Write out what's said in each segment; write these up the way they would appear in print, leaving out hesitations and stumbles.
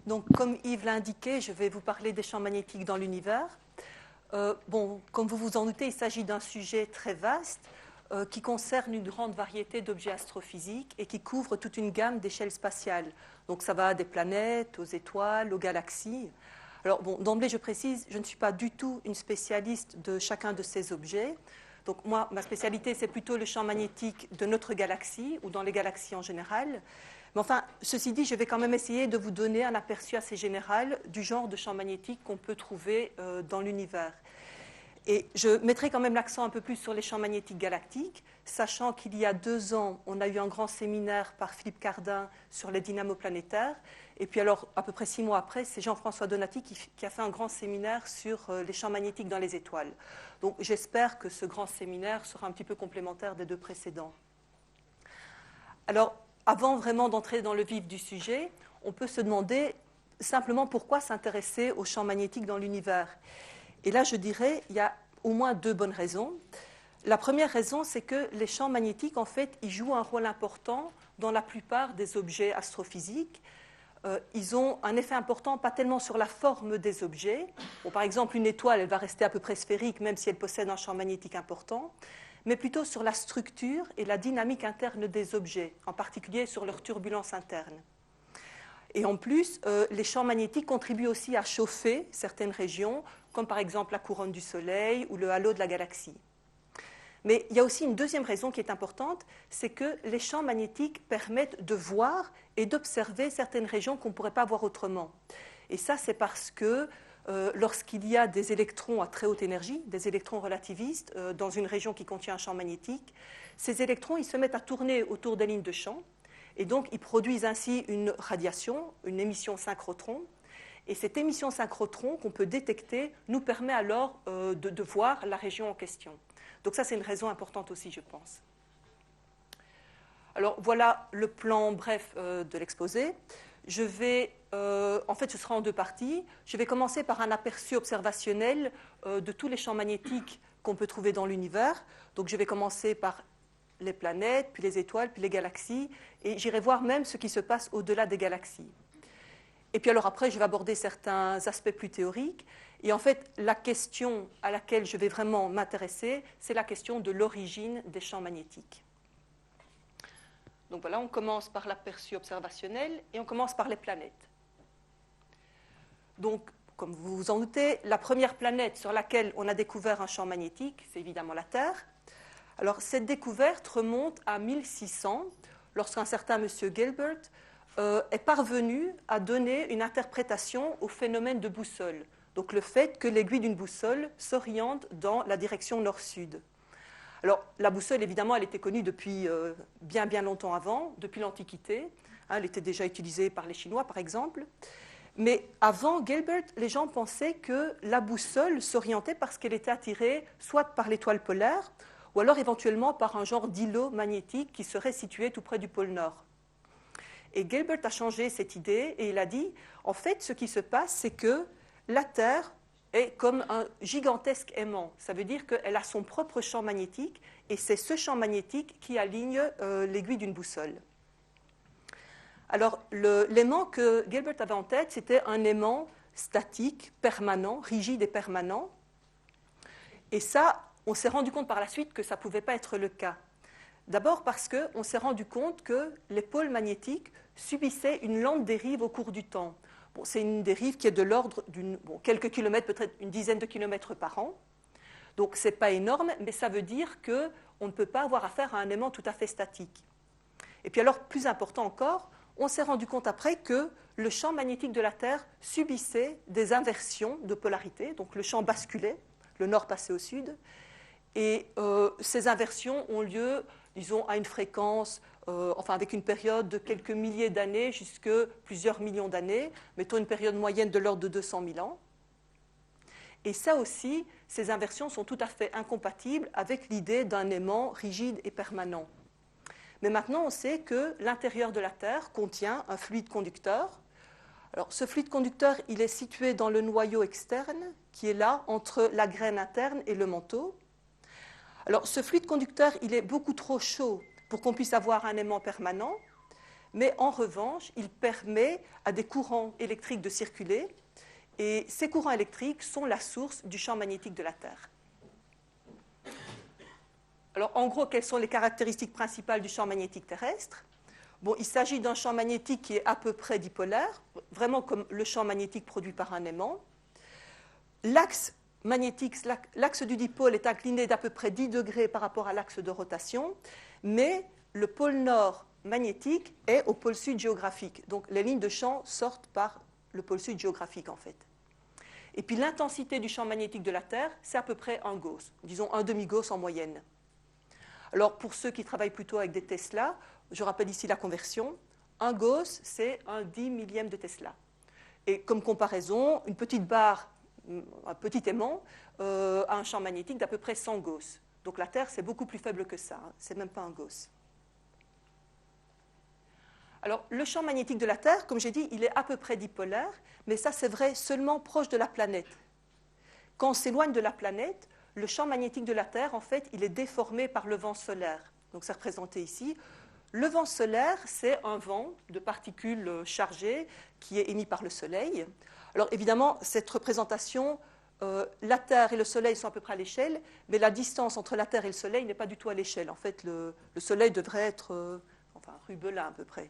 Donc, comme Yves l'a indiqué, je vais vous parler des champs magnétiques dans l'univers. Comme vous vous en doutez, il s'agit d'un sujet très vaste qui concerne une grande variété d'objets astrophysiques et qui couvre toute une gamme d'échelles spatiales. Donc, ça va des planètes, aux étoiles, aux galaxies. Alors, d'emblée, je précise, je ne suis pas du tout une spécialiste de chacun de ces objets. Donc, moi, ma spécialité, c'est plutôt le champ magnétique de notre galaxie ou dans les galaxies en général. Mais enfin, ceci dit, je vais quand même essayer de vous donner un aperçu assez général du genre de champ magnétique qu'on peut trouver dans l'univers. Et je mettrai quand même l'accent un peu plus sur les champs magnétiques galactiques, sachant qu'il y a 2 ans, on a eu un grand séminaire par Philippe Cardin sur les dynamos planétaires. Et puis alors, à peu près 6 mois après, c'est Jean-François Donati qui a fait un grand séminaire sur les champs magnétiques dans les étoiles. Donc j'espère que ce grand séminaire sera un petit peu complémentaire des 2 précédents. Alors, avant vraiment d'entrer dans le vif du sujet, on peut se demander simplement pourquoi s'intéresser aux champs magnétiques dans l'univers. Et là, je dirais, il y a au moins 2 bonnes raisons. La première raison, c'est que les champs magnétiques, en fait, ils jouent un rôle important dans la plupart des objets astrophysiques. Ils ont un effet important, pas tellement sur la forme des objets. Par exemple, une étoile, elle va rester à peu près sphérique, même si elle possède un champ magnétique important, mais plutôt sur la structure et la dynamique interne des objets, en particulier sur leur turbulence interne. Et en plus, les champs magnétiques contribuent aussi à chauffer certaines régions, comme par exemple la couronne du Soleil ou le halo de la galaxie. Mais il y a aussi une deuxième raison qui est importante, c'est que les champs magnétiques permettent de voir et d'observer certaines régions qu'on ne pourrait pas voir autrement. Et ça, c'est parce que lorsqu'il y a des électrons à très haute énergie, des électrons relativistes, dans une région qui contient un champ magnétique, ces électrons ils se mettent à tourner autour des lignes de champ, et donc ils produisent ainsi une radiation, une émission synchrotron. Et cette émission synchrotron qu'on peut détecter nous permet alors de voir la région en question. Donc ça, c'est une raison importante aussi, je pense. Alors voilà le plan bref de l'exposé. En fait, ce sera en 2 parties. Je vais commencer par un aperçu observationnel de tous les champs magnétiques qu'on peut trouver dans l'univers. Donc je vais commencer par les planètes, puis les étoiles, puis les galaxies, et j'irai voir même ce qui se passe au-delà des galaxies. Et puis alors après, je vais aborder certains aspects plus théoriques. Et en fait, la question à laquelle je vais vraiment m'intéresser, c'est la question de l'origine des champs magnétiques. Donc voilà, on commence par l'aperçu observationnel et on commence par les planètes. Donc, comme vous vous en doutez, la première planète sur laquelle on a découvert un champ magnétique, c'est évidemment la Terre. Alors, cette découverte remonte à 1600, lorsqu'un certain monsieur Gilbert est parvenu à donner une interprétation au phénomène de boussole. Donc le fait que l'aiguille d'une boussole s'oriente dans la direction nord-sud. Alors la boussole, évidemment, elle était connue depuis bien longtemps avant, depuis l'Antiquité. Elle était déjà utilisée par les Chinois, par exemple. Mais avant Gilbert, les gens pensaient que la boussole s'orientait parce qu'elle était attirée soit par l'étoile polaire, ou alors éventuellement par un genre d'îlot magnétique qui serait situé tout près du pôle Nord. Et Gilbert a changé cette idée et il a dit, en fait, ce qui se passe, c'est que la Terre est comme un gigantesque aimant. Ça veut dire qu'elle a son propre champ magnétique et c'est ce champ magnétique qui aligne l'aiguille d'une boussole. Alors, l'aimant que Gilbert avait en tête, c'était un aimant statique, permanent, rigide et permanent. Et ça, on s'est rendu compte par la suite que ça ne pouvait pas être le cas. D'abord parce qu'on s'est rendu compte que les pôles magnétiques subissaient une lente dérive au cours du temps. C'est une dérive qui est de l'ordre de quelques kilomètres, peut-être une dizaine de kilomètres par an. Donc ce n'est pas énorme, mais ça veut dire qu'on ne peut pas avoir affaire à un aimant tout à fait statique. Et puis alors, plus important encore, on s'est rendu compte après que le champ magnétique de la Terre subissait des inversions de polarité, donc le champ basculait, le nord passait au sud, et ces inversions ont lieu, disons, à une fréquence, avec une période de quelques milliers d'années jusqu'à plusieurs millions d'années, mettons une période moyenne de l'ordre de 200 000 ans. Et ça aussi, ces inversions sont tout à fait incompatibles avec l'idée d'un aimant rigide et permanent. Mais maintenant, on sait que l'intérieur de la Terre contient un fluide conducteur. Alors, ce fluide conducteur, il est situé dans le noyau externe, qui est là, entre la graine interne et le manteau. Alors, ce fluide conducteur, il est beaucoup trop chaud pour qu'on puisse avoir un aimant permanent, mais en revanche, il permet à des courants électriques de circuler, et ces courants électriques sont la source du champ magnétique de la Terre. Alors, en gros, quelles sont les caractéristiques principales du champ magnétique terrestre? Bon, il s'agit d'un champ magnétique qui est à peu près dipolaire, vraiment comme le champ magnétique produit par un aimant. L'axe magnétique, l'axe du dipôle est incliné d'à peu près 10 degrés par rapport à l'axe de rotation, mais le pôle nord magnétique est au pôle sud géographique. Donc, les lignes de champ sortent par le pôle sud géographique, en fait. Et puis, l'intensité du champ magnétique de la Terre, c'est à peu près un Gauss, disons un demi-Gauss en moyenne. Alors, pour ceux qui travaillent plutôt avec des Tesla, je rappelle ici la conversion. Un Gauss, c'est un 10 millième de Tesla. Et comme comparaison, une petite barre, un petit aimant, a un champ magnétique d'à peu près 100 Gauss. Donc la Terre, c'est beaucoup plus faible que ça. Hein. Ce n'est même pas un Gauss. Alors, le champ magnétique de la Terre, comme j'ai dit, il est à peu près dipolaire, mais ça, c'est vrai seulement proche de la planète. Quand on s'éloigne de la planète, le champ magnétique de la Terre, en fait, il est déformé par le vent solaire. Donc, c'est représenté ici. Le vent solaire, c'est un vent de particules chargées qui est émis par le Soleil. Alors, évidemment, cette représentation, la Terre et le Soleil sont à peu près à l'échelle, mais la distance entre la Terre et le Soleil n'est pas du tout à l'échelle. En fait, le Soleil devrait être, rubelin à peu près.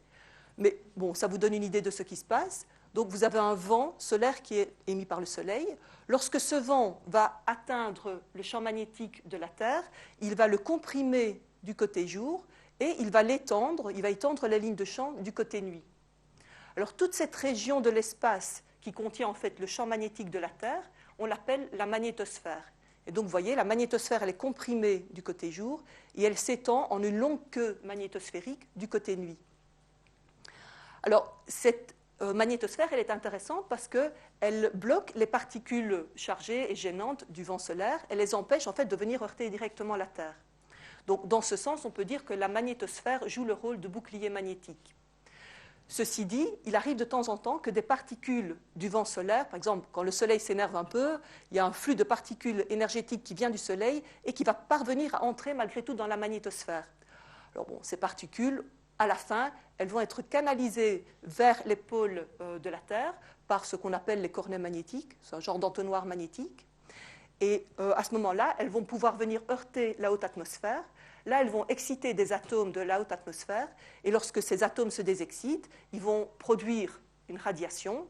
Mais bon, ça vous donne une idée de ce qui se passe. Donc, vous avez un vent solaire qui est émis par le Soleil. Lorsque ce vent va atteindre le champ magnétique de la Terre, il va le comprimer du côté jour et il va étendre les lignes de champ du côté nuit. Alors, toute cette région de l'espace qui contient en fait le champ magnétique de la Terre, on l'appelle la magnétosphère. Et donc, vous voyez, la magnétosphère, elle est comprimée du côté jour et elle s'étend en une longue queue magnétosphérique du côté nuit. Alors, cette magnétosphère, elle est intéressante parce qu'elle bloque les particules chargées et gênantes du vent solaire. Elle les empêche en fait de venir heurter directement la Terre. Donc, dans ce sens, on peut dire que la magnétosphère joue le rôle de bouclier magnétique. Ceci dit, il arrive de temps en temps que des particules du vent solaire, par exemple, quand le Soleil s'énerve un peu, il y a un flux de particules énergétiques qui vient du Soleil et qui va parvenir à entrer malgré tout dans la magnétosphère. Alors bon, ces particules, à la fin, elles vont être canalisées vers les pôles de la Terre par ce qu'on appelle les cornets magnétiques, c'est un genre d'entonnoir magnétique. Et à ce moment-là, elles vont pouvoir venir heurter la haute atmosphère. Là, elles vont exciter des atomes de la haute atmosphère. Et lorsque ces atomes se désexcitent, ils vont produire une radiation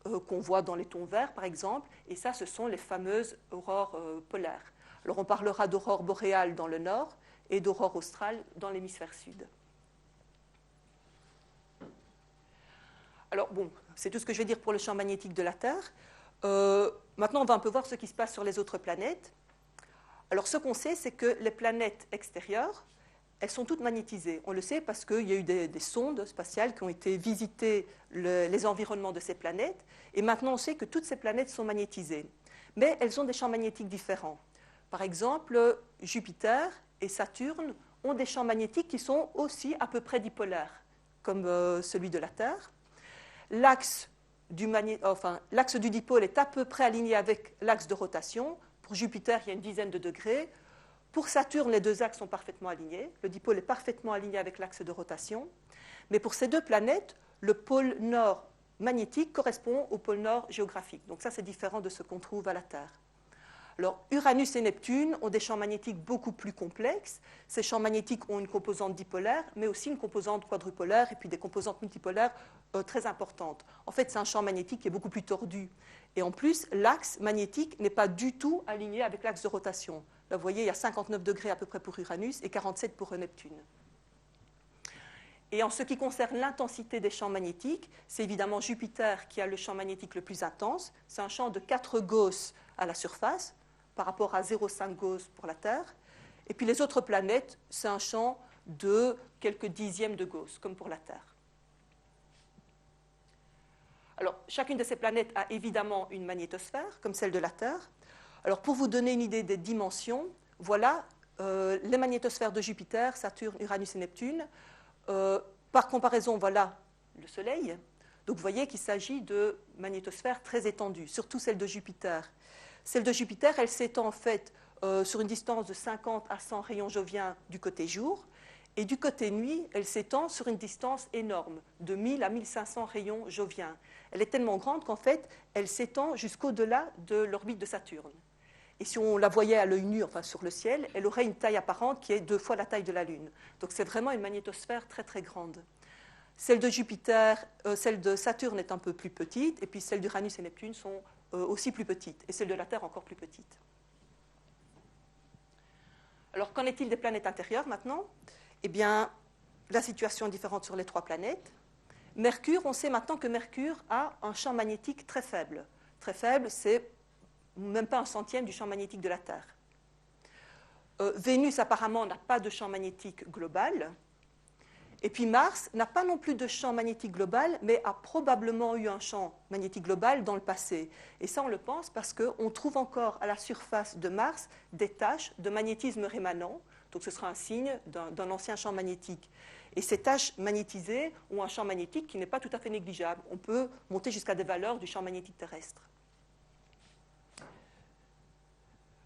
qu'on voit dans les tons verts, par exemple. Et ça, ce sont les fameuses aurores polaires. Alors, on parlera d'aurore boréale dans le nord et d'aurore australe dans l'hémisphère sud. Alors, bon, c'est tout ce que je vais dire pour le champ magnétique de la Terre. Maintenant, on va un peu voir ce qui se passe sur les autres planètes. Alors, ce qu'on sait, c'est que les planètes extérieures, elles sont toutes magnétisées. On le sait parce qu'il y a eu des sondes spatiales qui ont été visiter les environnements de ces planètes. Et maintenant, on sait que toutes ces planètes sont magnétisées. Mais elles ont des champs magnétiques différents. Par exemple, Jupiter et Saturne ont des champs magnétiques qui sont aussi à peu près dipolaires, comme celui de la Terre. L'axe du dipôle est à peu près aligné avec l'axe de rotation. Pour Jupiter, il y a une dizaine de degrés. Pour Saturne, les deux axes sont parfaitement alignés. Le dipôle est parfaitement aligné avec l'axe de rotation. Mais pour ces deux planètes, le pôle nord magnétique correspond au pôle nord géographique. Donc ça, c'est différent de ce qu'on trouve à la Terre. Alors, Uranus et Neptune ont des champs magnétiques beaucoup plus complexes. Ces champs magnétiques ont une composante dipolaire, mais aussi une composante quadrupolaire et puis des composantes multipolaires très importantes. En fait, c'est un champ magnétique qui est beaucoup plus tordu. Et en plus, l'axe magnétique n'est pas du tout aligné avec l'axe de rotation. Là, vous voyez, il y a 59 degrés à peu près pour Uranus et 47 pour Neptune. Et en ce qui concerne l'intensité des champs magnétiques, c'est évidemment Jupiter qui a le champ magnétique le plus intense. C'est un champ de 4 Gauss à la surface, par rapport à 0,5 Gauss pour la Terre. Et puis les autres planètes, c'est un champ de quelques dixièmes de Gauss, comme pour la Terre. Alors, chacune de ces planètes a évidemment une magnétosphère, comme celle de la Terre. Alors, pour vous donner une idée des dimensions, voilà les magnétosphères de Jupiter, Saturne, Uranus et Neptune. Par comparaison, voilà le Soleil. Donc, vous voyez qu'il s'agit de magnétosphères très étendues, surtout celle de Jupiter. Celle de Jupiter, elle s'étend en fait sur une distance de 50 à 100 rayons joviens du côté jour. Et du côté nuit, elle s'étend sur une distance énorme, de 1000 à 1500 rayons joviens. Elle est tellement grande qu'en fait, elle s'étend jusqu'au-delà de l'orbite de Saturne. Et si on la voyait à l'œil nu, enfin sur le ciel, elle aurait une taille apparente qui est 2 fois la taille de la Lune. Donc c'est vraiment une magnétosphère très très grande. Celle de Jupiter, celle de Saturne est un peu plus petite, et puis celles d'Uranus et Neptune sont aussi plus petites, et celle de la Terre encore plus petite. Alors qu'en est-il des planètes intérieures maintenant ? Eh bien, la situation est différente sur les 3 planètes. Mercure, on sait maintenant que Mercure a un champ magnétique très faible. Très faible, c'est même pas 1/100 du champ magnétique de la Terre. Vénus, apparemment, n'a pas de champ magnétique global. Et puis Mars n'a pas non plus de champ magnétique global, mais a probablement eu un champ magnétique global dans le passé. Et ça, on le pense parce qu'on trouve encore à la surface de Mars des taches de magnétisme rémanent. Donc ce sera un signe d'un ancien champ magnétique. Et ces taches magnétisées ont un champ magnétique qui n'est pas tout à fait négligeable. On peut monter jusqu'à des valeurs du champ magnétique terrestre.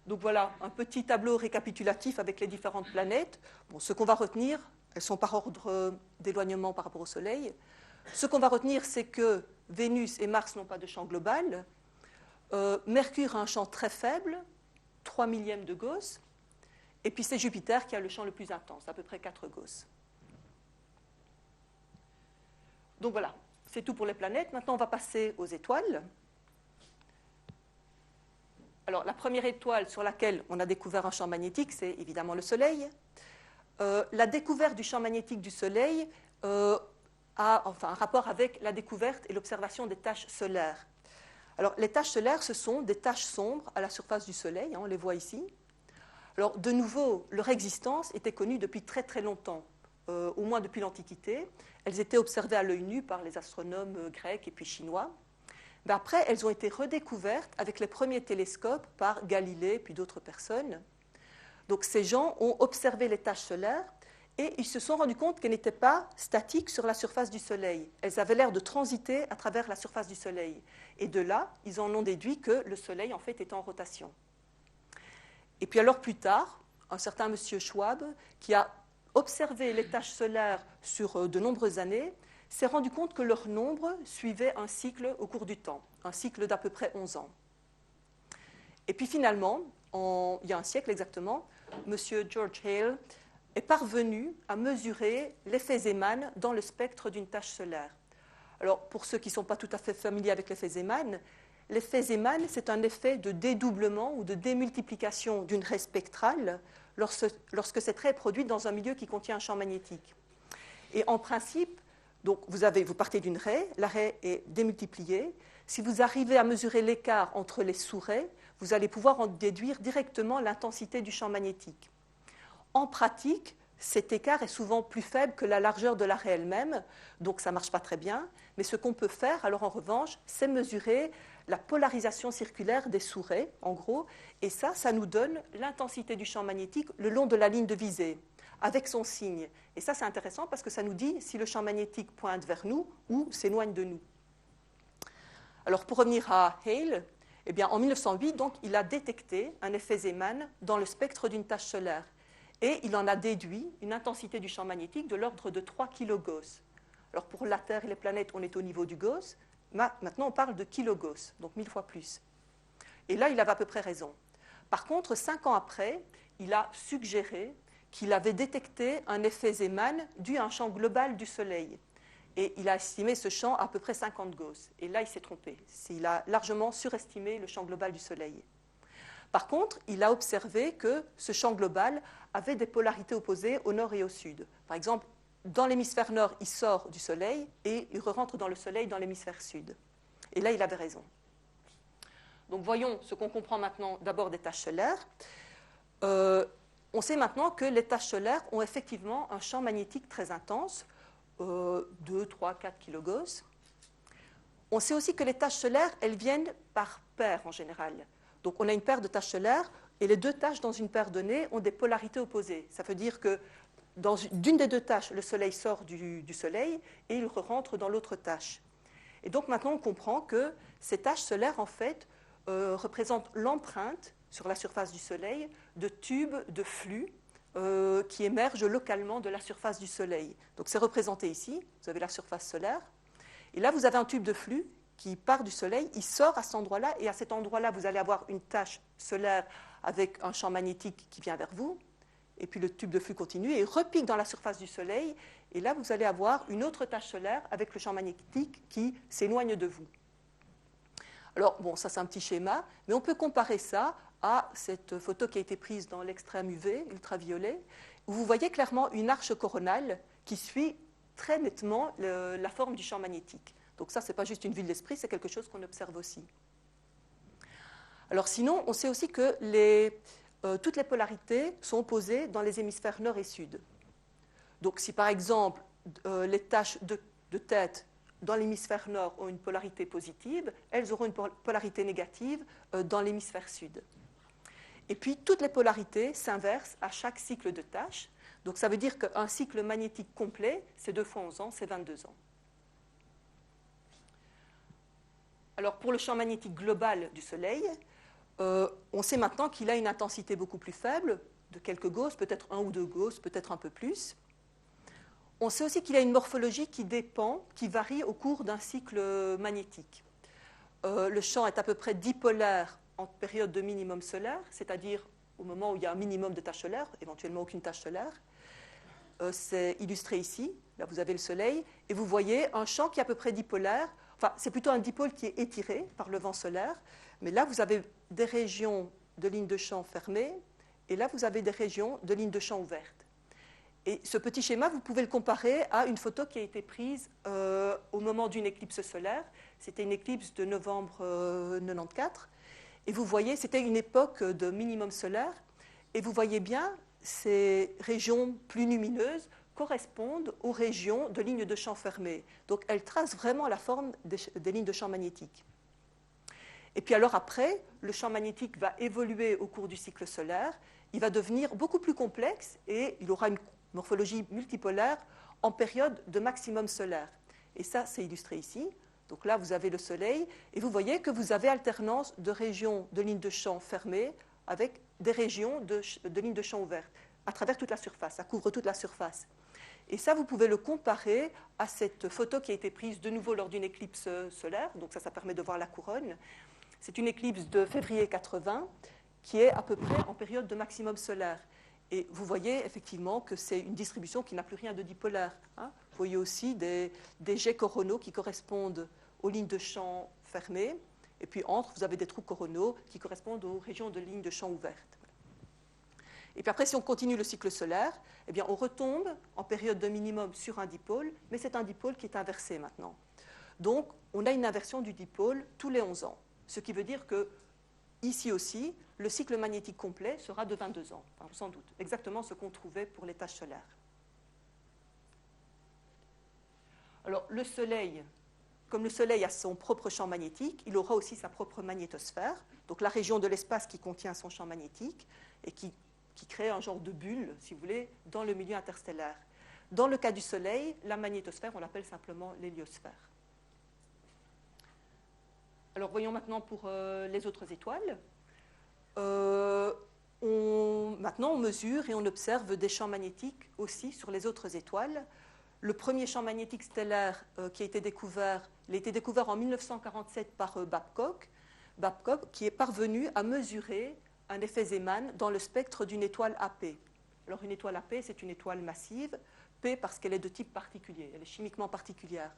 Donc voilà, un petit tableau récapitulatif avec les différentes planètes. Bon, ce qu'on va retenir, elles sont par ordre d'éloignement par rapport au Soleil. Ce qu'on va retenir, c'est que Vénus et Mars n'ont pas de champ global. Mercure a un champ très faible, 3 millièmes de Gauss. Et puis c'est Jupiter qui a le champ le plus intense, à peu près 4 Gauss. Donc voilà, c'est tout pour les planètes. Maintenant, on va passer aux étoiles. Alors, la première étoile sur laquelle on a découvert un champ magnétique, c'est évidemment le Soleil. La découverte du champ magnétique du Soleil a un rapport avec la découverte et l'observation des taches solaires. Alors, les taches solaires, ce sont des taches sombres à la surface du Soleil, on les voit ici. Alors, de nouveau, leur existence était connue depuis très très longtemps, au moins depuis l'Antiquité. Elles étaient observées à l'œil nu par les astronomes grecs et puis chinois. Mais après, elles ont été redécouvertes avec les premiers télescopes par Galilée puis d'autres personnes. Donc, ces gens ont observé les taches solaires et ils se sont rendus compte qu'elles n'étaient pas statiques sur la surface du Soleil. Elles avaient l'air de transiter à travers la surface du Soleil. Et de là, ils en ont déduit que le Soleil, en fait, était en rotation. Et puis alors plus tard, un certain monsieur Schwab, qui a observé les taches solaires sur de nombreuses années, s'est rendu compte que leur nombre suivait un cycle au cours du temps, un cycle d'à peu près 11 ans. Et puis finalement, il y a un siècle exactement, monsieur George Hale est parvenu à mesurer l'effet Zeeman dans le spectre d'une tache solaire. Alors, pour ceux qui ne sont pas tout à fait familiers avec l'effet Zeeman, l'effet Zeeman, c'est un effet de dédoublement ou de démultiplication d'une raie spectrale lorsque cette raie est produite dans un milieu qui contient un champ magnétique. Et en principe, donc vous partez d'une raie, la raie est démultipliée. Si vous arrivez à mesurer l'écart entre les sous-raies, vous allez pouvoir en déduire directement l'intensité du champ magnétique. En pratique, cet écart est souvent plus faible que la largeur de la raie elle-même, donc ça ne marche pas très bien. Mais ce qu'on peut faire, alors en revanche, c'est mesurer la polarisation circulaire des sous-raies, en gros, et ça nous donne l'intensité du champ magnétique le long de la ligne de visée, avec son signe. Et ça, c'est intéressant parce que ça nous dit si le champ magnétique pointe vers nous ou s'éloigne de nous. Alors, pour revenir à Hale, eh bien, en 1908, donc, il a détecté un effet Zeeman dans le spectre d'une tache solaire. Et il en a déduit une intensité du champ magnétique de l'ordre de 3 kG. Alors, pour la Terre et les planètes, on est au niveau du Gauss. Maintenant, on parle de kilogauss, donc 1000 fois plus. Et là, il avait à peu près raison. Par contre, 5 ans après, il a suggéré qu'il avait détecté un effet Zeeman dû à un champ global du Soleil. Et il a estimé ce champ à peu près 50 Gauss. Et là, il s'est trompé. Il a largement surestimé le champ global du Soleil. Par contre, il a observé que ce champ global avait des polarités opposées au nord et au sud. Par exemple, dans l'hémisphère nord, il sort du Soleil et il rentre dans le Soleil dans l'hémisphère sud. Et là, il avait raison. Donc, voyons ce qu'on comprend maintenant d'abord des taches solaires. On sait maintenant que les taches solaires ont effectivement un champ magnétique très intense, 2, 3, 4 kG. On sait aussi que les taches solaires, elles viennent par paires en général. Donc, on a une paire de taches solaires et les deux taches dans une paire donnée ont des polarités opposées. Ça veut dire que d'une des deux taches, le Soleil sort du Soleil et il rentre dans l'autre tache. Et donc maintenant, on comprend que ces taches solaires, en fait, représentent l'empreinte sur la surface du Soleil de tubes de flux qui émergent localement de la surface du Soleil. Donc c'est représenté ici, vous avez la surface solaire, et là vous avez un tube de flux qui part du Soleil, il sort à cet endroit-là, et à cet endroit-là vous allez avoir une tache solaire avec un champ magnétique qui vient vers vous, et puis le tube de flux continue et repique dans la surface du Soleil, et là vous allez avoir une autre tache solaire avec le champ magnétique qui s'éloigne de vous. Alors bon, ça c'est un petit schéma, mais on peut comparer ça à cette photo qui a été prise dans l'extrême UV, ultraviolet, où vous voyez clairement une arche coronale qui suit très nettement la forme du champ magnétique. Donc ça, ce n'est pas juste une vue de l'esprit, c'est quelque chose qu'on observe aussi. Alors sinon, on sait aussi que toutes les polarités sont opposées dans les hémisphères nord et sud. Donc si par exemple les taches de tête dans l'hémisphère nord ont une polarité positive, elles auront une polarité négative dans l'hémisphère sud. Et puis toutes les polarités s'inversent à chaque cycle de tâches. Donc ça veut dire qu'un cycle magnétique complet, c'est 2 fois 11 ans, c'est 22 ans. Alors pour le champ magnétique global du Soleil, on sait maintenant qu'il a une intensité beaucoup plus faible, de quelques Gauss, peut-être 1 ou 2 Gauss, peut-être un peu plus. On sait aussi qu'il a une morphologie qui dépend, qui varie au cours d'un cycle magnétique. Le champ est à peu près dipolaire en période de minimum solaire, c'est-à-dire au moment où il y a un minimum de taches solaires, éventuellement aucune tache solaire. C'est illustré ici, là vous avez le Soleil, et vous voyez un champ qui est à peu près dipolaire. Enfin, c'est plutôt un dipôle qui est étiré par le vent solaire, mais là vous avez des régions de lignes de champ fermées, et là vous avez des régions de lignes de champ ouvertes. Et ce petit schéma, vous pouvez le comparer à une photo qui a été prise au moment d'une éclipse solaire. C'était une éclipse de novembre 1994. Et vous voyez, c'était une époque de minimum solaire. Et vous voyez bien, ces régions plus lumineuses correspondent aux régions de lignes de champ fermées. Donc elles tracent vraiment la forme des lignes de champ magnétique. Et puis alors après, le champ magnétique va évoluer au cours du cycle solaire. Il va devenir beaucoup plus complexe et il aura une morphologie multipolaire en période de maximum solaire. Et ça, c'est illustré ici. Donc là, vous avez le Soleil, et vous voyez que vous avez alternance de régions de lignes de champ fermées avec des régions de lignes de champ ouvertes, à travers toute la surface, ça couvre toute la surface. Et ça, vous pouvez le comparer à cette photo qui a été prise de nouveau lors d'une éclipse solaire, donc ça permet de voir la couronne. C'est une éclipse de février 80, qui est à peu près en période de maximum solaire. Et vous voyez effectivement que c'est une distribution qui n'a plus rien de dipolaire. Vous voyez aussi des jets coronaux qui correspondent aux lignes de champ fermées. Et puis entre, vous avez des trous coronaux qui correspondent aux régions de lignes de champ ouvertes. Et puis après, si on continue le cycle solaire, eh bien, on retombe en période de minimum sur un dipôle, mais c'est un dipôle qui est inversé maintenant. Donc, on a une inversion du dipôle tous les 11 ans. Ce qui veut dire que ici aussi, le cycle magnétique complet sera de 22 ans, enfin, sans doute, exactement ce qu'on trouvait pour les taches solaires. Alors, le Soleil, comme le Soleil a son propre champ magnétique, il aura aussi sa propre magnétosphère, donc la région de l'espace qui contient son champ magnétique et qui crée un genre de bulle, si vous voulez, dans le milieu interstellaire. Dans le cas du Soleil, la magnétosphère, on l'appelle simplement l'héliosphère. Alors, voyons maintenant pour les autres étoiles. Maintenant, on mesure et on observe des champs magnétiques aussi sur les autres étoiles. Le premier champ magnétique stellaire qui a été découvert, il a été découvert en 1947 par Babcock. Babcock qui est parvenu à mesurer un effet Zeeman dans le spectre d'une étoile AP. Alors, une étoile AP, c'est une étoile massive, P parce qu'elle est de type particulier, elle est chimiquement particulière.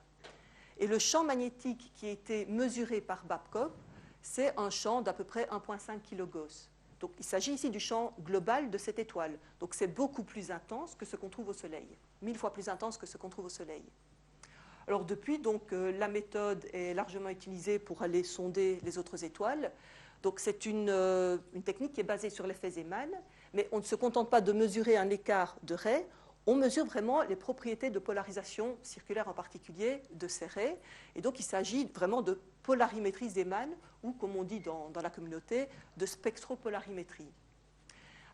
Et le champ magnétique qui a été mesuré par Babcock, c'est un champ d'à peu près 1,5 kGauss. Donc il s'agit ici du champ global de cette étoile. Donc c'est beaucoup plus intense que ce qu'on trouve au Soleil, 1000 fois plus intense que ce qu'on trouve au Soleil. Alors depuis, donc, la méthode est largement utilisée pour aller sonder les autres étoiles. Donc c'est une technique qui est basée sur l'effet Zeeman, mais on ne se contente pas de mesurer un écart de raies, on mesure vraiment les propriétés de polarisation circulaire en particulier de ces raies. Et donc, il s'agit vraiment de polarimétrie Zeeman, ou comme on dit dans la communauté, de spectropolarimétrie.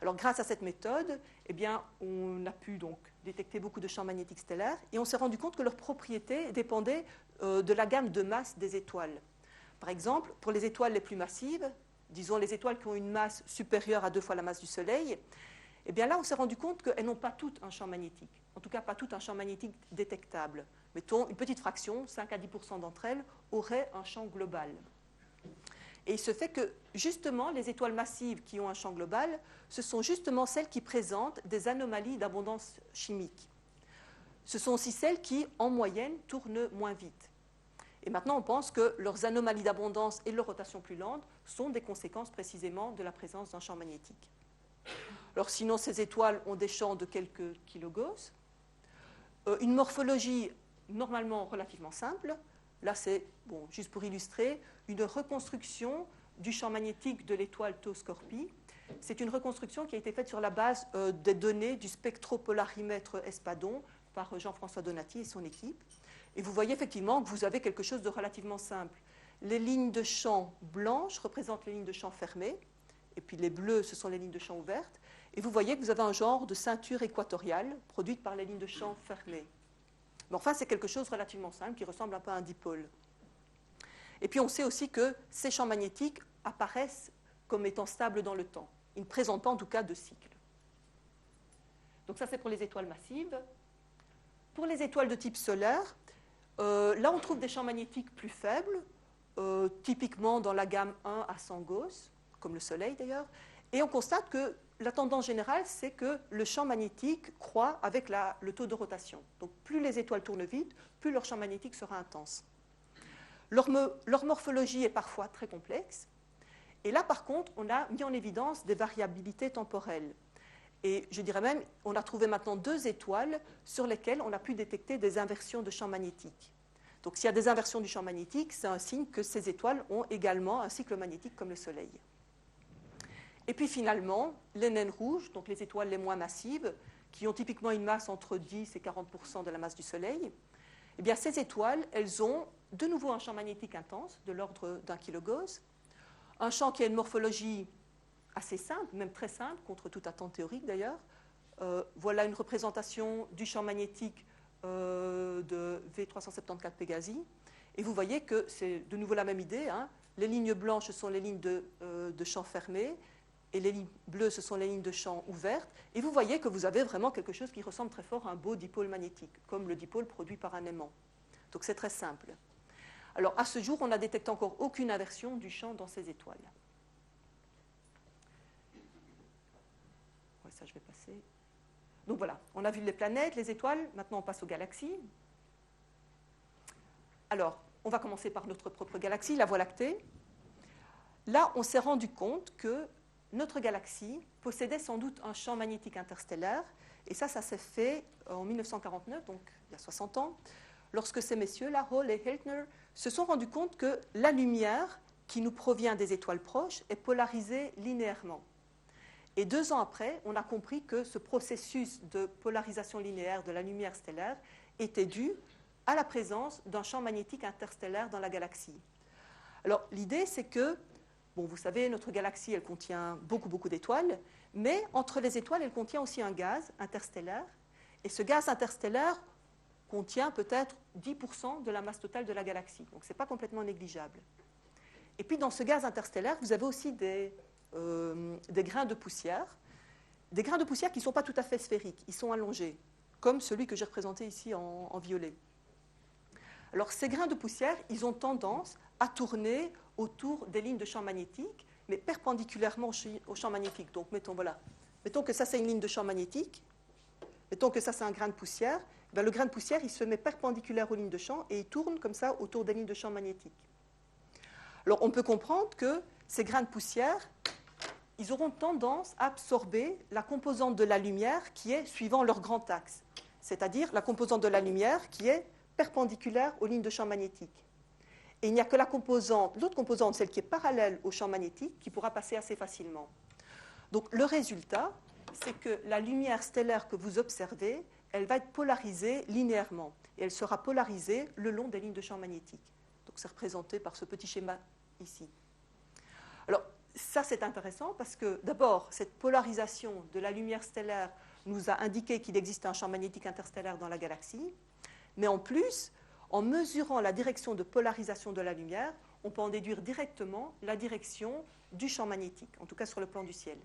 Alors, grâce à cette méthode, eh bien, on a pu donc détecter beaucoup de champs magnétiques stellaires et on s'est rendu compte que leurs propriétés dépendaient de la gamme de masse des étoiles. Par exemple, pour les étoiles les plus massives, disons les étoiles qui ont une masse supérieure à 2 fois la masse du Soleil, Eh bien là, on s'est rendu compte qu'elles n'ont pas toutes un champ magnétique, en tout cas pas toutes un champ magnétique détectable. Mettons, une petite fraction, 5 à 10% d'entre elles, auraient un champ global. Et il se fait que, justement, les étoiles massives qui ont un champ global, ce sont justement celles qui présentent des anomalies d'abondance chimique. Ce sont aussi celles qui, en moyenne, tournent moins vite. Et maintenant, on pense que leurs anomalies d'abondance et leur rotation plus lente sont des conséquences précisément de la présence d'un champ magnétique. Alors sinon, ces étoiles ont des champs de quelques kilogauss. Une morphologie normalement relativement simple. Là, c'est, bon, juste pour illustrer, une reconstruction du champ magnétique de l'étoile Tau Scorpii. C'est une reconstruction qui a été faite sur la base des données du spectropolarimètre Espadon par Jean-François Donati et son équipe. Et vous voyez effectivement que vous avez quelque chose de relativement simple. Les lignes de champ blanches représentent les lignes de champ fermées, et puis les bleus, ce sont les lignes de champ ouvertes. Et vous voyez que vous avez un genre de ceinture équatoriale produite par les lignes de champ fermées. Mais enfin, c'est quelque chose de relativement simple qui ressemble un peu à un dipôle. Et puis on sait aussi que ces champs magnétiques apparaissent comme étant stables dans le temps. Ils ne présentent pas en tout cas de cycle. Donc ça, c'est pour les étoiles massives. Pour les étoiles de type solaire, là on trouve des champs magnétiques plus faibles, typiquement dans la gamme 1 à 100 Gauss, comme le Soleil d'ailleurs, et on constate que la tendance générale, c'est que le champ magnétique croît avec le taux de rotation. Donc plus les étoiles tournent vite, plus leur champ magnétique sera intense. Leur morphologie est parfois très complexe, et là par contre, on a mis en évidence des variabilités temporelles. Et je dirais même, on a trouvé maintenant 2 étoiles sur lesquelles on a pu détecter des inversions de champ magnétique. Donc s'il y a des inversions du champ magnétique, c'est un signe que ces étoiles ont également un cycle magnétique comme le Soleil. Et puis finalement, les naines rouges, donc les étoiles les moins massives, qui ont typiquement une masse entre 10 et 40% de la masse du Soleil, eh bien ces étoiles, elles ont de nouveau un champ magnétique intense, de l'ordre d'1 kGauss, un champ qui a une morphologie assez simple, même très simple, contre toute attente théorique d'ailleurs. Voilà une représentation du champ magnétique de V374 Pégasi. Et vous voyez que c'est de nouveau la même idée. Hein. Les lignes blanches, ce sont les lignes de champ fermé, et les lignes bleues, ce sont les lignes de champ ouvertes. Et vous voyez que vous avez vraiment quelque chose qui ressemble très fort à un beau dipôle magnétique, comme le dipôle produit par un aimant. Donc c'est très simple. Alors à ce jour, on n'a détecté encore aucune inversion du champ dans ces étoiles. Ouais, ça je vais passer. Donc voilà, on a vu les planètes, les étoiles, maintenant on passe aux galaxies. Alors, on va commencer par notre propre galaxie, la Voie lactée. Là, on s'est rendu compte que notre galaxie possédait sans doute un champ magnétique interstellaire, et ça s'est fait en 1949, donc il y a 60 ans, lorsque ces messieurs-là, Hall et Heltner, se sont rendus compte que la lumière qui nous provient des étoiles proches est polarisée linéairement. Et 2 ans après, on a compris que ce processus de polarisation linéaire de la lumière stellaire était dû à la présence d'un champ magnétique interstellaire dans la galaxie. Alors, l'idée, c'est que, bon, vous savez, notre galaxie, elle contient beaucoup d'étoiles, mais entre les étoiles, elle contient aussi un gaz interstellaire, et ce gaz interstellaire contient peut-être 10% de la masse totale de la galaxie, donc ce n'est pas complètement négligeable. Et puis, dans ce gaz interstellaire, vous avez aussi des grains de poussière qui ne sont pas tout à fait sphériques, ils sont allongés, comme celui que j'ai représenté ici en violet. Alors ces grains de poussière, ils ont tendance à tourner autour des lignes de champ magnétique, mais perpendiculairement au champ magnétique. Donc mettons que ça c'est une ligne de champ magnétique, mettons que ça c'est un grain de poussière, ben, le grain de poussière il se met perpendiculaire aux lignes de champ et il tourne comme ça autour des lignes de champ magnétique. Alors on peut comprendre que ces grains de poussière, ils auront tendance à absorber la composante de la lumière qui est suivant leur grand axe, c'est-à-dire la composante de la lumière qui est perpendiculaire aux lignes de champ magnétique. Et il n'y a que l'autre composante, celle qui est parallèle au champ magnétique, qui pourra passer assez facilement. Donc le résultat, c'est que la lumière stellaire que vous observez, elle va être polarisée linéairement, et elle sera polarisée le long des lignes de champ magnétique. Donc c'est représenté par ce petit schéma ici. Alors, ça, c'est intéressant parce que, d'abord, cette polarisation de la lumière stellaire nous a indiqué qu'il existe un champ magnétique interstellaire dans la galaxie, mais en plus, en mesurant la direction de polarisation de la lumière, on peut en déduire directement la direction du champ magnétique, en tout cas sur le plan du ciel.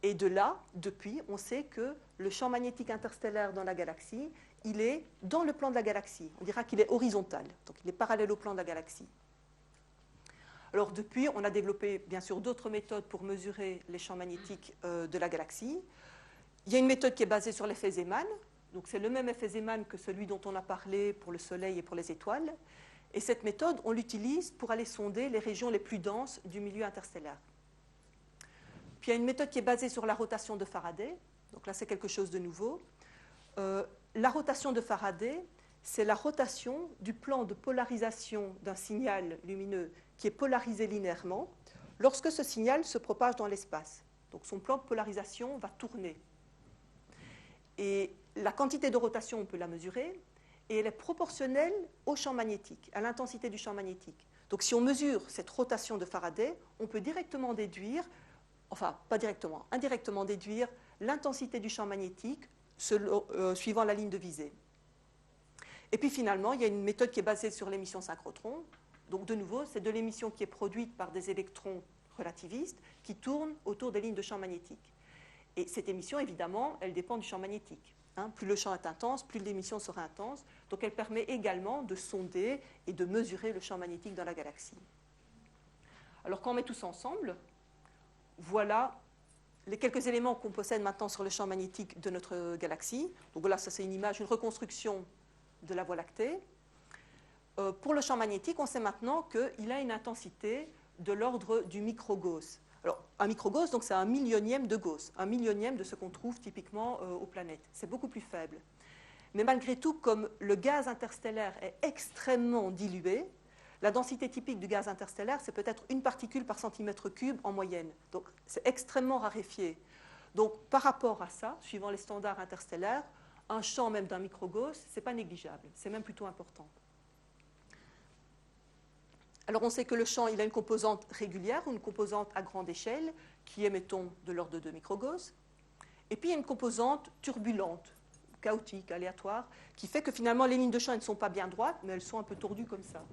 Et de là, depuis, on sait que le champ magnétique interstellaire dans la galaxie, il est dans le plan de la galaxie. On dira qu'il est horizontal, donc il est parallèle au plan de la galaxie. Alors depuis, on a développé bien sûr d'autres méthodes pour mesurer les champs magnétiques de la galaxie. Il y a une méthode qui est basée sur l'effet Zeeman. Donc c'est le même effet Zeeman que celui dont on a parlé pour le Soleil et pour les étoiles. Et cette méthode, on l'utilise pour aller sonder les régions les plus denses du milieu interstellaire. Puis il y a une méthode qui est basée sur la rotation de Faraday. Donc là, c'est quelque chose de nouveau. La rotation de Faraday, c'est la rotation du plan de polarisation d'un signal lumineux qui est polarisé linéairement lorsque ce signal se propage dans l'espace. Donc son plan de polarisation va tourner. Et la quantité de rotation, on peut la mesurer, et elle est proportionnelle au champ magnétique, à l'intensité du champ magnétique. Donc si on mesure cette rotation de Faraday, on peut directement déduire, enfin pas directement, indirectement déduire l'intensité du champ magnétique suivant la ligne de visée. Et puis finalement, il y a une méthode qui est basée sur l'émission synchrotron. Donc de nouveau, c'est de l'émission qui est produite par des électrons relativistes qui tournent autour des lignes de champ magnétique. Et cette émission, évidemment, elle dépend du champ magnétique. Plus le champ est intense, plus l'émission sera intense. Donc elle permet également de sonder et de mesurer le champ magnétique dans la galaxie. Alors quand on met tout ça ensemble, voilà les quelques éléments qu'on possède maintenant sur le champ magnétique de notre galaxie. Donc là, ça c'est une image, une reconstruction de la Voie lactée. Pour le champ magnétique, on sait maintenant qu'il a une intensité de l'ordre du micro-Gauss. Alors, un micro-Gauss, donc c'est un millionième de Gauss, un millionième de ce qu'on trouve typiquement aux planètes. C'est beaucoup plus faible. Mais malgré tout, comme le gaz interstellaire est extrêmement dilué, la densité typique du gaz interstellaire, c'est peut-être une particule par centimètre cube en moyenne. Donc, c'est extrêmement raréfié. Donc, par rapport à ça, suivant les standards interstellaires, un champ même d'un micro-Gauss, ce n'est pas négligeable, c'est même plutôt important. Alors on sait que le champ il a une composante régulière ou une composante à grande échelle qui est, mettons, de l'ordre de 2 microgauss. Et puis il y a une composante turbulente, chaotique, aléatoire, qui fait que finalement les lignes de champ elles ne sont pas bien droites, mais elles sont un peu tordues comme ça.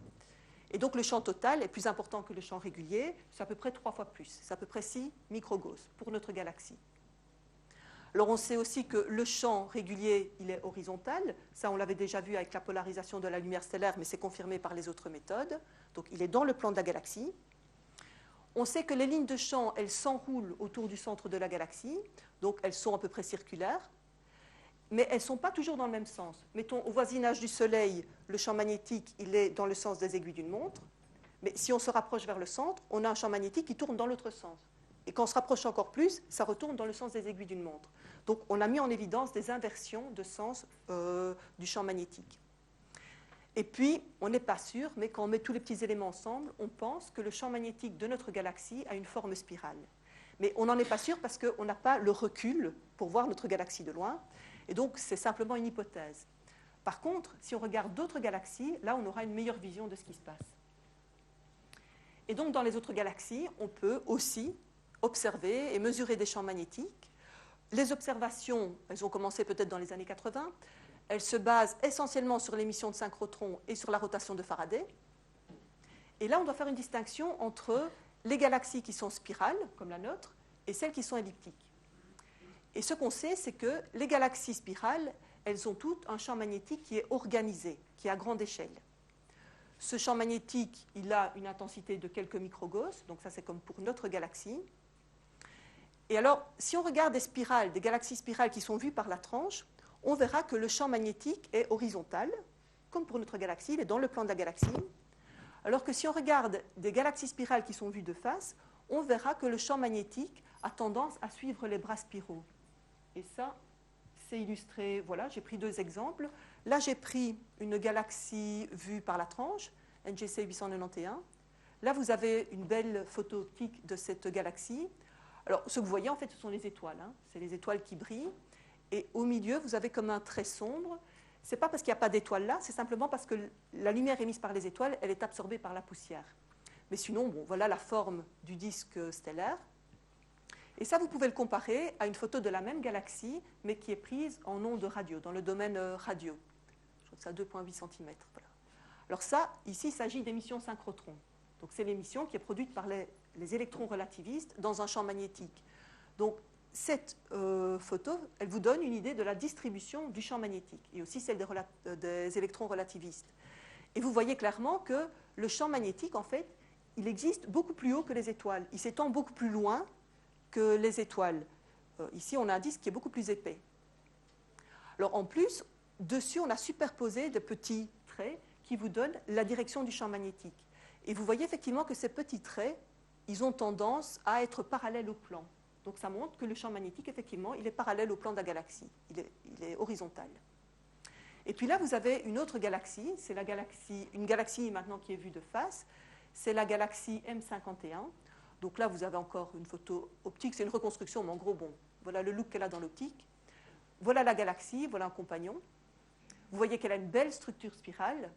Et donc le champ total est plus important que le champ régulier, c'est à peu près 3 fois plus, c'est à peu près 6 microgauss pour notre galaxie. Alors on sait aussi que le champ régulier, il est horizontal. Ça, on l'avait déjà vu avec la polarisation de la lumière stellaire, mais c'est confirmé par les autres méthodes. Donc il est dans le plan de la galaxie. On sait que les lignes de champ, elles s'enroulent autour du centre de la galaxie. Donc elles sont à peu près circulaires. Mais elles ne sont pas toujours dans le même sens. Mettons, au voisinage du Soleil, le champ magnétique, il est dans le sens des aiguilles d'une montre. Mais si on se rapproche vers le centre, on a un champ magnétique qui tourne dans l'autre sens. Et quand on se rapproche encore plus, ça retourne dans le sens des aiguilles d'une montre. Donc on a mis en évidence des inversions de sens du champ magnétique. Et puis, on n'est pas sûr, mais quand on met tous les petits éléments ensemble, on pense que le champ magnétique de notre galaxie a une forme spirale. Mais on n'en est pas sûr parce qu'on n'a pas le recul pour voir notre galaxie de loin. Et donc, c'est simplement une hypothèse. Par contre, si on regarde d'autres galaxies, là, on aura une meilleure vision de ce qui se passe. Et donc, dans les autres galaxies, on peut aussi observer et mesurer des champs magnétiques. Les observations, elles ont commencé peut-être dans les années 80. Elles se basent essentiellement sur l'émission de synchrotrons et sur la rotation de Faraday. Et là, on doit faire une distinction entre les galaxies qui sont spirales, comme la nôtre, et celles qui sont elliptiques. Et ce qu'on sait, c'est que les galaxies spirales, elles ont toutes un champ magnétique qui est organisé, qui est à grande échelle. Ce champ magnétique, il a une intensité de quelques microgauss, donc ça c'est comme pour notre galaxie. Et alors, si on regarde des spirales, des galaxies spirales qui sont vues par la tranche, on verra que le champ magnétique est horizontal, comme pour notre galaxie, il est dans le plan de la galaxie. Alors que si on regarde des galaxies spirales qui sont vues de face, on verra que le champ magnétique a tendance à suivre les bras spiraux. Et ça, c'est illustré, voilà, j'ai pris 2 exemples. Là, j'ai pris une galaxie vue par la tranche, NGC 891. Là, vous avez une belle photo optique de cette galaxie. Alors, ce que vous voyez, en fait, ce sont les étoiles. C'est les étoiles qui brillent. Et au milieu, vous avez comme un trait sombre. Ce n'est pas parce qu'il n'y a pas d'étoiles là, c'est simplement parce que la lumière émise par les étoiles, elle est absorbée par la poussière. Mais sinon, bon, voilà la forme du disque stellaire. Et ça, vous pouvez le comparer à une photo de la même galaxie, mais qui est prise en ondes radio, dans le domaine radio. Je trouve ça 2,8 cm. Voilà. Alors ça, ici, il s'agit d'émissions synchrotrons. Donc c'est l'émission qui est produite par les électrons relativistes dans un champ magnétique. Donc cette photo, elle vous donne une idée de la distribution du champ magnétique et aussi celle des électrons relativistes. Et vous voyez clairement que le champ magnétique, en fait, il existe beaucoup plus haut que les étoiles. Il s'étend beaucoup plus loin que les étoiles. Ici, on a un disque qui est beaucoup plus épais. Alors, en plus, dessus, on a superposé des petits traits qui vous donnent la direction du champ magnétique. Et vous voyez effectivement que ces petits traits, ils ont tendance à être parallèles au plan. Donc, ça montre que le champ magnétique, effectivement, il est parallèle au plan de la galaxie. Il est horizontal. Et puis là, vous avez une autre galaxie. C'est une galaxie maintenant qui est vue de face. C'est la galaxie M51. Donc là, vous avez encore une photo optique. C'est une reconstruction, mais en gros, bon, voilà le look qu'elle a dans l'optique. Voilà la galaxie, voilà un compagnon. Vous voyez qu'elle a une belle structure spirale.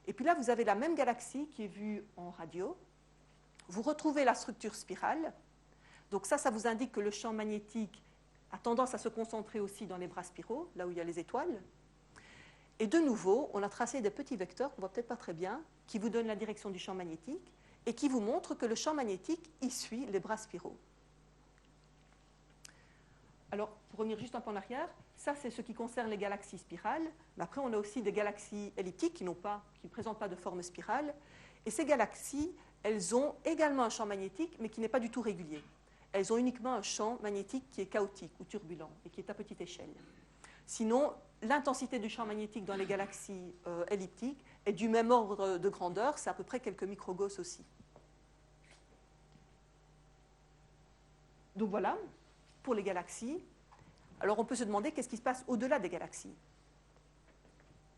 Et puis là, vous avez la même galaxie qui est vue en radio. Vous retrouvez la structure spirale. Donc ça vous indique que le champ magnétique a tendance à se concentrer aussi dans les bras spiraux, là où il y a les étoiles. Et de nouveau, on a tracé des petits vecteurs, qu'on ne voit peut-être pas très bien, qui vous donnent la direction du champ magnétique et qui vous montrent que le champ magnétique, il suit les bras spiraux. Alors, pour revenir juste un peu en arrière, ça c'est ce qui concerne les galaxies spirales. Mais après, on a aussi des galaxies elliptiques qui ne présentent pas de forme spirale. Et ces galaxies, elles ont également un champ magnétique, mais qui n'est pas du tout régulier. Elles ont uniquement un champ magnétique qui est chaotique ou turbulent et qui est à petite échelle. Sinon, l'intensité du champ magnétique dans les galaxies elliptiques est du même ordre de grandeur, c'est à peu près quelques microgauss aussi. Donc voilà, pour les galaxies. Alors on peut se demander qu'est-ce qui se passe au-delà des galaxies.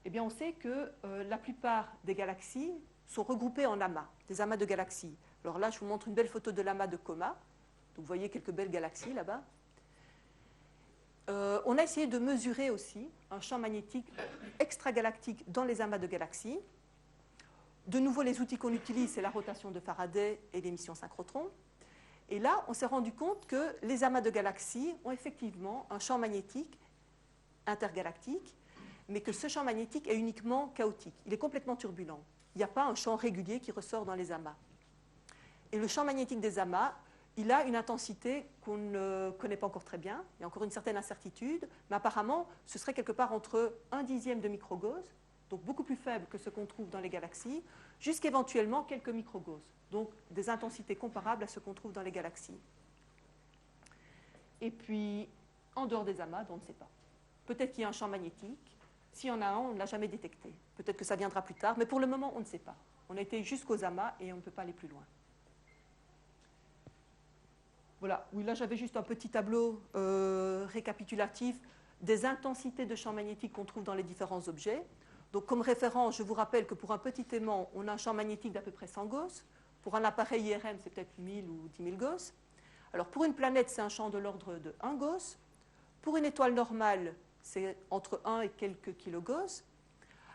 Eh bien on sait que la plupart des galaxies sont regroupées en amas, des amas de galaxies. Alors là je vous montre une belle photo de l'amas de Coma. Donc vous voyez quelques belles galaxies là-bas. On a essayé de mesurer aussi un champ magnétique extragalactique dans les amas de galaxies. De nouveau, les outils qu'on utilise, c'est la rotation de Faraday et l'émission synchrotron. Et là, on s'est rendu compte que les amas de galaxies ont effectivement un champ magnétique intergalactique, mais que ce champ magnétique est uniquement chaotique. Il est complètement turbulent. Il n'y a pas un champ régulier qui ressort dans les amas. Et le champ magnétique des amas, il a une intensité qu'on ne connaît pas encore très bien. Il y a encore une certaine incertitude, mais apparemment, ce serait quelque part entre 1/10 de microgauss, donc beaucoup plus faible que ce qu'on trouve dans les galaxies, jusqu'éventuellement quelques microgauss, donc des intensités comparables à ce qu'on trouve dans les galaxies. Et puis, en dehors des amas, on ne sait pas. Peut-être qu'il y a un champ magnétique. S'il y en a un, on ne l'a jamais détecté. Peut-être que ça viendra plus tard, mais pour le moment, on ne sait pas. On a été jusqu'aux amas et on ne peut pas aller plus loin. Voilà, oui, là j'avais juste un petit tableau récapitulatif des intensités de champ magnétique qu'on trouve dans les différents objets. Donc comme référence, je vous rappelle que pour un petit aimant, on a un champ magnétique d'à peu près 100 Gauss. Pour un appareil IRM, c'est peut-être 1000 ou 10 000 Gauss. Alors pour une planète, c'est un champ de l'ordre de 1 Gauss. Pour une étoile normale, c'est entre 1 et quelques kilogauss.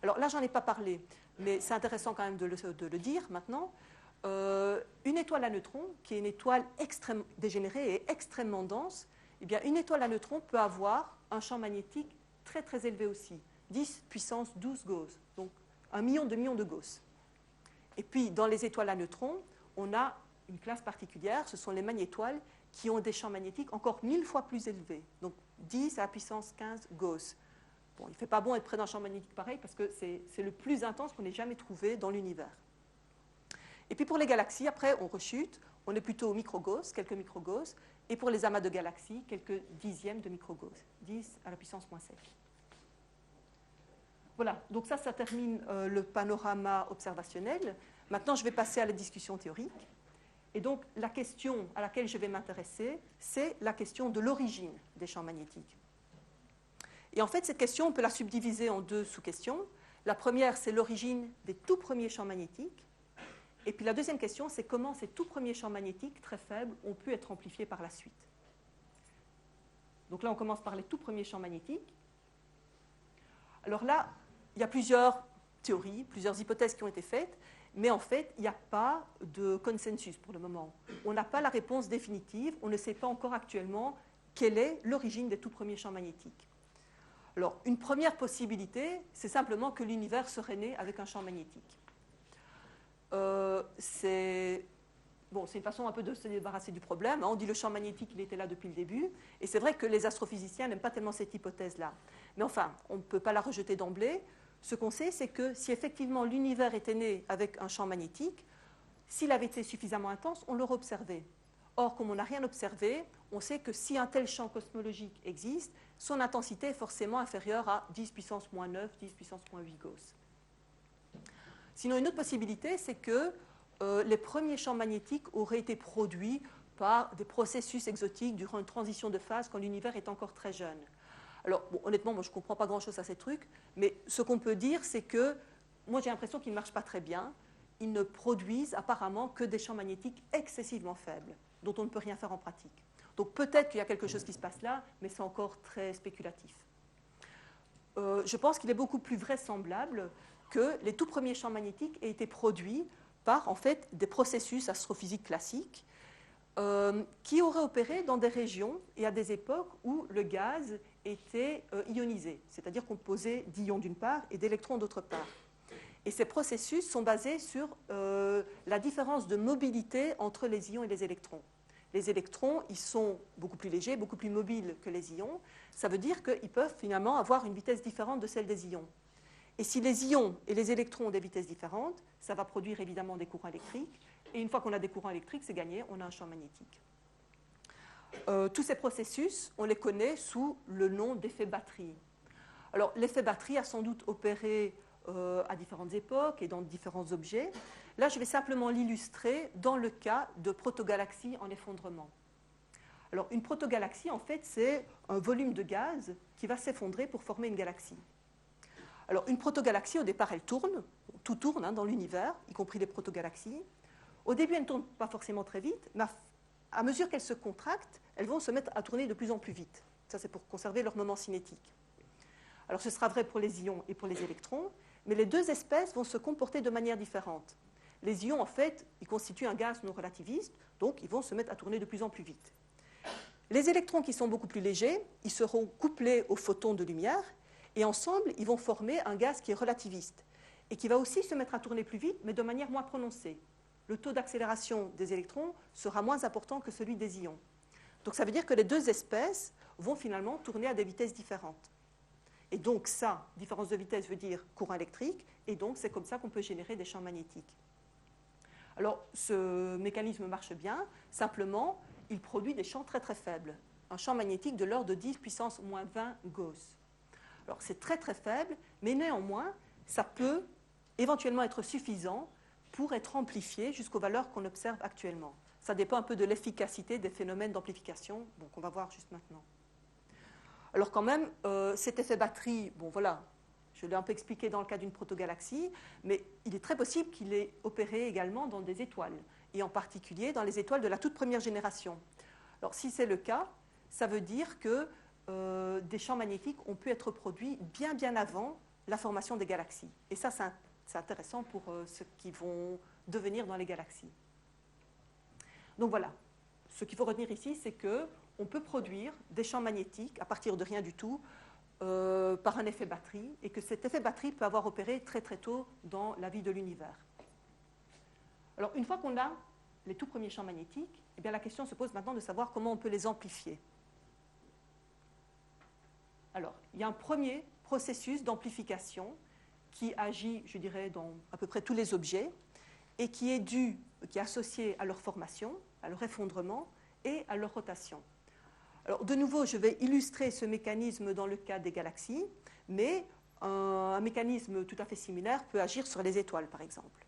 Alors là, j'en ai pas parlé, mais c'est intéressant quand même de le dire maintenant. Une étoile à neutrons, qui est une étoile extrêmement dégénérée et extrêmement dense, eh bien, une étoile à neutrons peut avoir un champ magnétique très très élevé aussi, 10 puissance 12 Gauss, donc 1 million de Gauss. Et puis, dans les étoiles à neutrons, on a une classe particulière, ce sont les magnétoiles qui ont des champs magnétiques encore 1000 fois plus élevés, donc 10 à la puissance 15 Gauss. Bon, il ne fait pas bon être près d'un champ magnétique pareil parce que c'est le plus intense qu'on ait jamais trouvé dans l'univers. Et puis pour les galaxies, après, on rechute, on est plutôt au microgauss, quelques microgauss, et pour les amas de galaxies, quelques dixièmes de microgauss, 10 à la puissance moins 7. Voilà, donc ça termine le panorama observationnel. Maintenant, je vais passer à la discussion théorique. Et donc, la question à laquelle je vais m'intéresser, c'est la question de l'origine des champs magnétiques. Et en fait, cette question, on peut la subdiviser en deux sous-questions. La première, c'est l'origine des tout premiers champs magnétiques. Et puis la deuxième question, c'est comment ces tout premiers champs magnétiques très faibles ont pu être amplifiés par la suite. Donc là, on commence par les tout premiers champs magnétiques. Alors là, il y a plusieurs théories, plusieurs hypothèses qui ont été faites, mais en fait, il n'y a pas de consensus pour le moment. On n'a pas la réponse définitive, on ne sait pas encore actuellement quelle est l'origine des tout premiers champs magnétiques. Alors, une première possibilité, c'est simplement que l'univers serait né avec un champ magnétique. C'est bon, c'est une façon un peu de se débarrasser du problème. On dit le champ magnétique, il était là depuis le début. Et c'est vrai que les astrophysiciens n'aiment pas tellement cette hypothèse-là. Mais enfin, on ne peut pas la rejeter d'emblée. Ce qu'on sait, c'est que si effectivement l'univers était né avec un champ magnétique, s'il avait été suffisamment intense, on l'aurait observé. Or, comme on n'a rien observé, on sait que si un tel champ cosmologique existe, son intensité est forcément inférieure à 10 puissance moins 9, 10 puissance moins 8 Gauss. Sinon, une autre possibilité, c'est que les premiers champs magnétiques auraient été produits par des processus exotiques durant une transition de phase quand l'univers est encore très jeune. Alors, bon, honnêtement, moi, je ne comprends pas grand-chose à ces trucs, mais ce qu'on peut dire, c'est que moi, j'ai l'impression qu'ils ne marchent pas très bien. Ils ne produisent apparemment que des champs magnétiques excessivement faibles, dont on ne peut rien faire en pratique. Donc, peut-être qu'il y a quelque chose qui se passe là, mais c'est encore très spéculatif. Je pense qu'il est beaucoup plus vraisemblable que les tout premiers champs magnétiques aient été produits par en fait des processus astrophysiques classiques qui auraient opéré dans des régions et à des époques où le gaz était ionisé, c'est-à-dire composé d'ions d'une part et d'électrons d'autre part. Et ces processus sont basés sur la différence de mobilité entre les ions et les électrons. Les électrons, ils sont beaucoup plus légers, beaucoup plus mobiles que les ions. Ça veut dire qu'ils peuvent finalement avoir une vitesse différente de celle des ions. Et si les ions et les électrons ont des vitesses différentes, ça va produire évidemment des courants électriques. Et une fois qu'on a des courants électriques, c'est gagné, on a un champ magnétique. Tous ces processus, on les connaît sous le nom d'effet batterie. Alors, l'effet batterie a sans doute opéré à différentes époques et dans différents objets. Là, je vais simplement l'illustrer dans le cas de protogalaxies en effondrement. Alors, une protogalaxie, en fait, c'est un volume de gaz qui va s'effondrer pour former une galaxie. Alors, une protogalaxie, au départ, elle tourne, tout tourne dans l'univers, y compris les protogalaxies. Au début, elles ne tournent pas forcément très vite, mais à mesure qu'elles se contractent, elles vont se mettre à tourner de plus en plus vite. Ça, c'est pour conserver leur moment cinétique. Alors, ce sera vrai pour les ions et pour les électrons, mais les deux espèces vont se comporter de manière différente. Les ions, en fait, ils constituent un gaz non relativiste, donc ils vont se mettre à tourner de plus en plus vite. Les électrons, qui sont beaucoup plus légers, ils seront couplés aux photons de lumière, et ensemble, ils vont former un gaz qui est relativiste, et qui va aussi se mettre à tourner plus vite, mais de manière moins prononcée. Le taux d'accélération des électrons sera moins important que celui des ions. Donc ça veut dire que les deux espèces vont finalement tourner à des vitesses différentes. Et donc ça, différence de vitesse veut dire courant électrique, et donc c'est comme ça qu'on peut générer des champs magnétiques. Alors ce mécanisme marche bien, simplement il produit des champs très très faibles. Un champ magnétique de l'ordre de 10 puissance moins 20 Gauss. Alors c'est très très faible, mais néanmoins ça peut éventuellement être suffisant pour être amplifié jusqu'aux valeurs qu'on observe actuellement. Ça dépend un peu de l'efficacité des phénomènes d'amplification, qu'on va voir juste maintenant. Alors quand même, cet effet batterie, bon voilà, je l'ai un peu expliqué dans le cas d'une protogalaxie, mais il est très possible qu'il ait opéré également dans des étoiles, et en particulier dans les étoiles de la toute première génération. Alors si c'est le cas, ça veut dire que des champs magnétiques ont pu être produits bien bien avant la formation des galaxies. Et ça, c'est intéressant pour ceux qui vont devenir dans les galaxies. Donc voilà, ce qu'il faut retenir ici, c'est qu'on peut produire des champs magnétiques à partir de rien du tout par un effet batterie, et que cet effet batterie peut avoir opéré très très tôt dans la vie de l'univers. Alors une fois qu'on a les tout premiers champs magnétiques, eh bien, la question se pose maintenant de savoir comment on peut les amplifier. Alors, il y a un premier processus d'amplification qui agit, je dirais, dans à peu près tous les objets et qui est associé à leur formation, à leur effondrement et à leur rotation. Alors, de nouveau, je vais illustrer ce mécanisme dans le cas des galaxies, mais un mécanisme tout à fait similaire peut agir sur les étoiles, par exemple.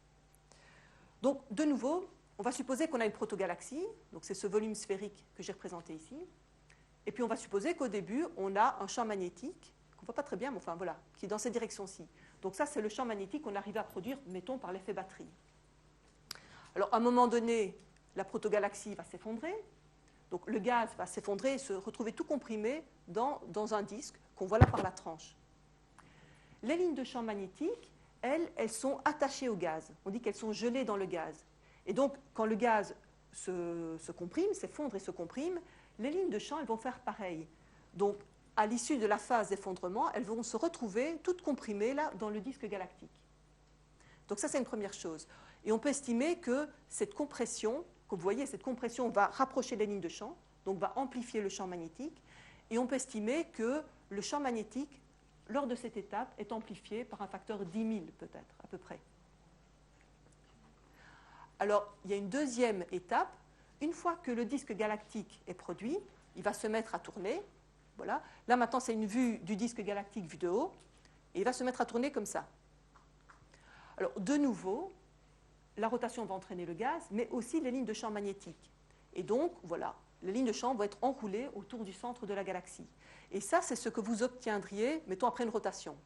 Donc, de nouveau, on va supposer qu'on a une protogalaxie, donc c'est ce volume sphérique que j'ai représenté ici, et puis on va supposer qu'au début, on a un champ magnétique, qu'on ne voit pas très bien, mais enfin voilà, qui est dans cette direction-ci. Donc ça, c'est le champ magnétique qu'on arrive à produire, mettons, par l'effet batterie. Alors, à un moment donné, la protogalaxie va s'effondrer, donc le gaz va s'effondrer et se retrouver tout comprimé dans un disque qu'on voit là par la tranche. Les lignes de champ magnétique, elles sont attachées au gaz. On dit qu'elles sont gelées dans le gaz. Et donc, quand le gaz se comprime, s'effondre et se comprime, les lignes de champ, elles vont faire pareil. Donc, à l'issue de la phase d'effondrement, elles vont se retrouver toutes comprimées là dans le disque galactique. Donc ça, c'est une première chose. Et on peut estimer que cette compression, Comme vous voyez, cette compression va rapprocher les lignes de champ, donc va amplifier le champ magnétique, et on peut estimer que le champ magnétique, lors de cette étape, est amplifié par un facteur 10 000 peut-être, à peu près. Alors, il y a une deuxième étape. Une fois que le disque galactique est produit, il va se mettre à tourner. Voilà. Là, maintenant, c'est une vue du disque galactique vue de haut, et il va se mettre à tourner comme ça. Alors, de nouveau, la rotation va entraîner le gaz, mais aussi les lignes de champ magnétique. Et donc, voilà, les lignes de champ vont être enroulées autour du centre de la galaxie. Et ça, c'est ce que vous obtiendriez, mettons, après une rotation.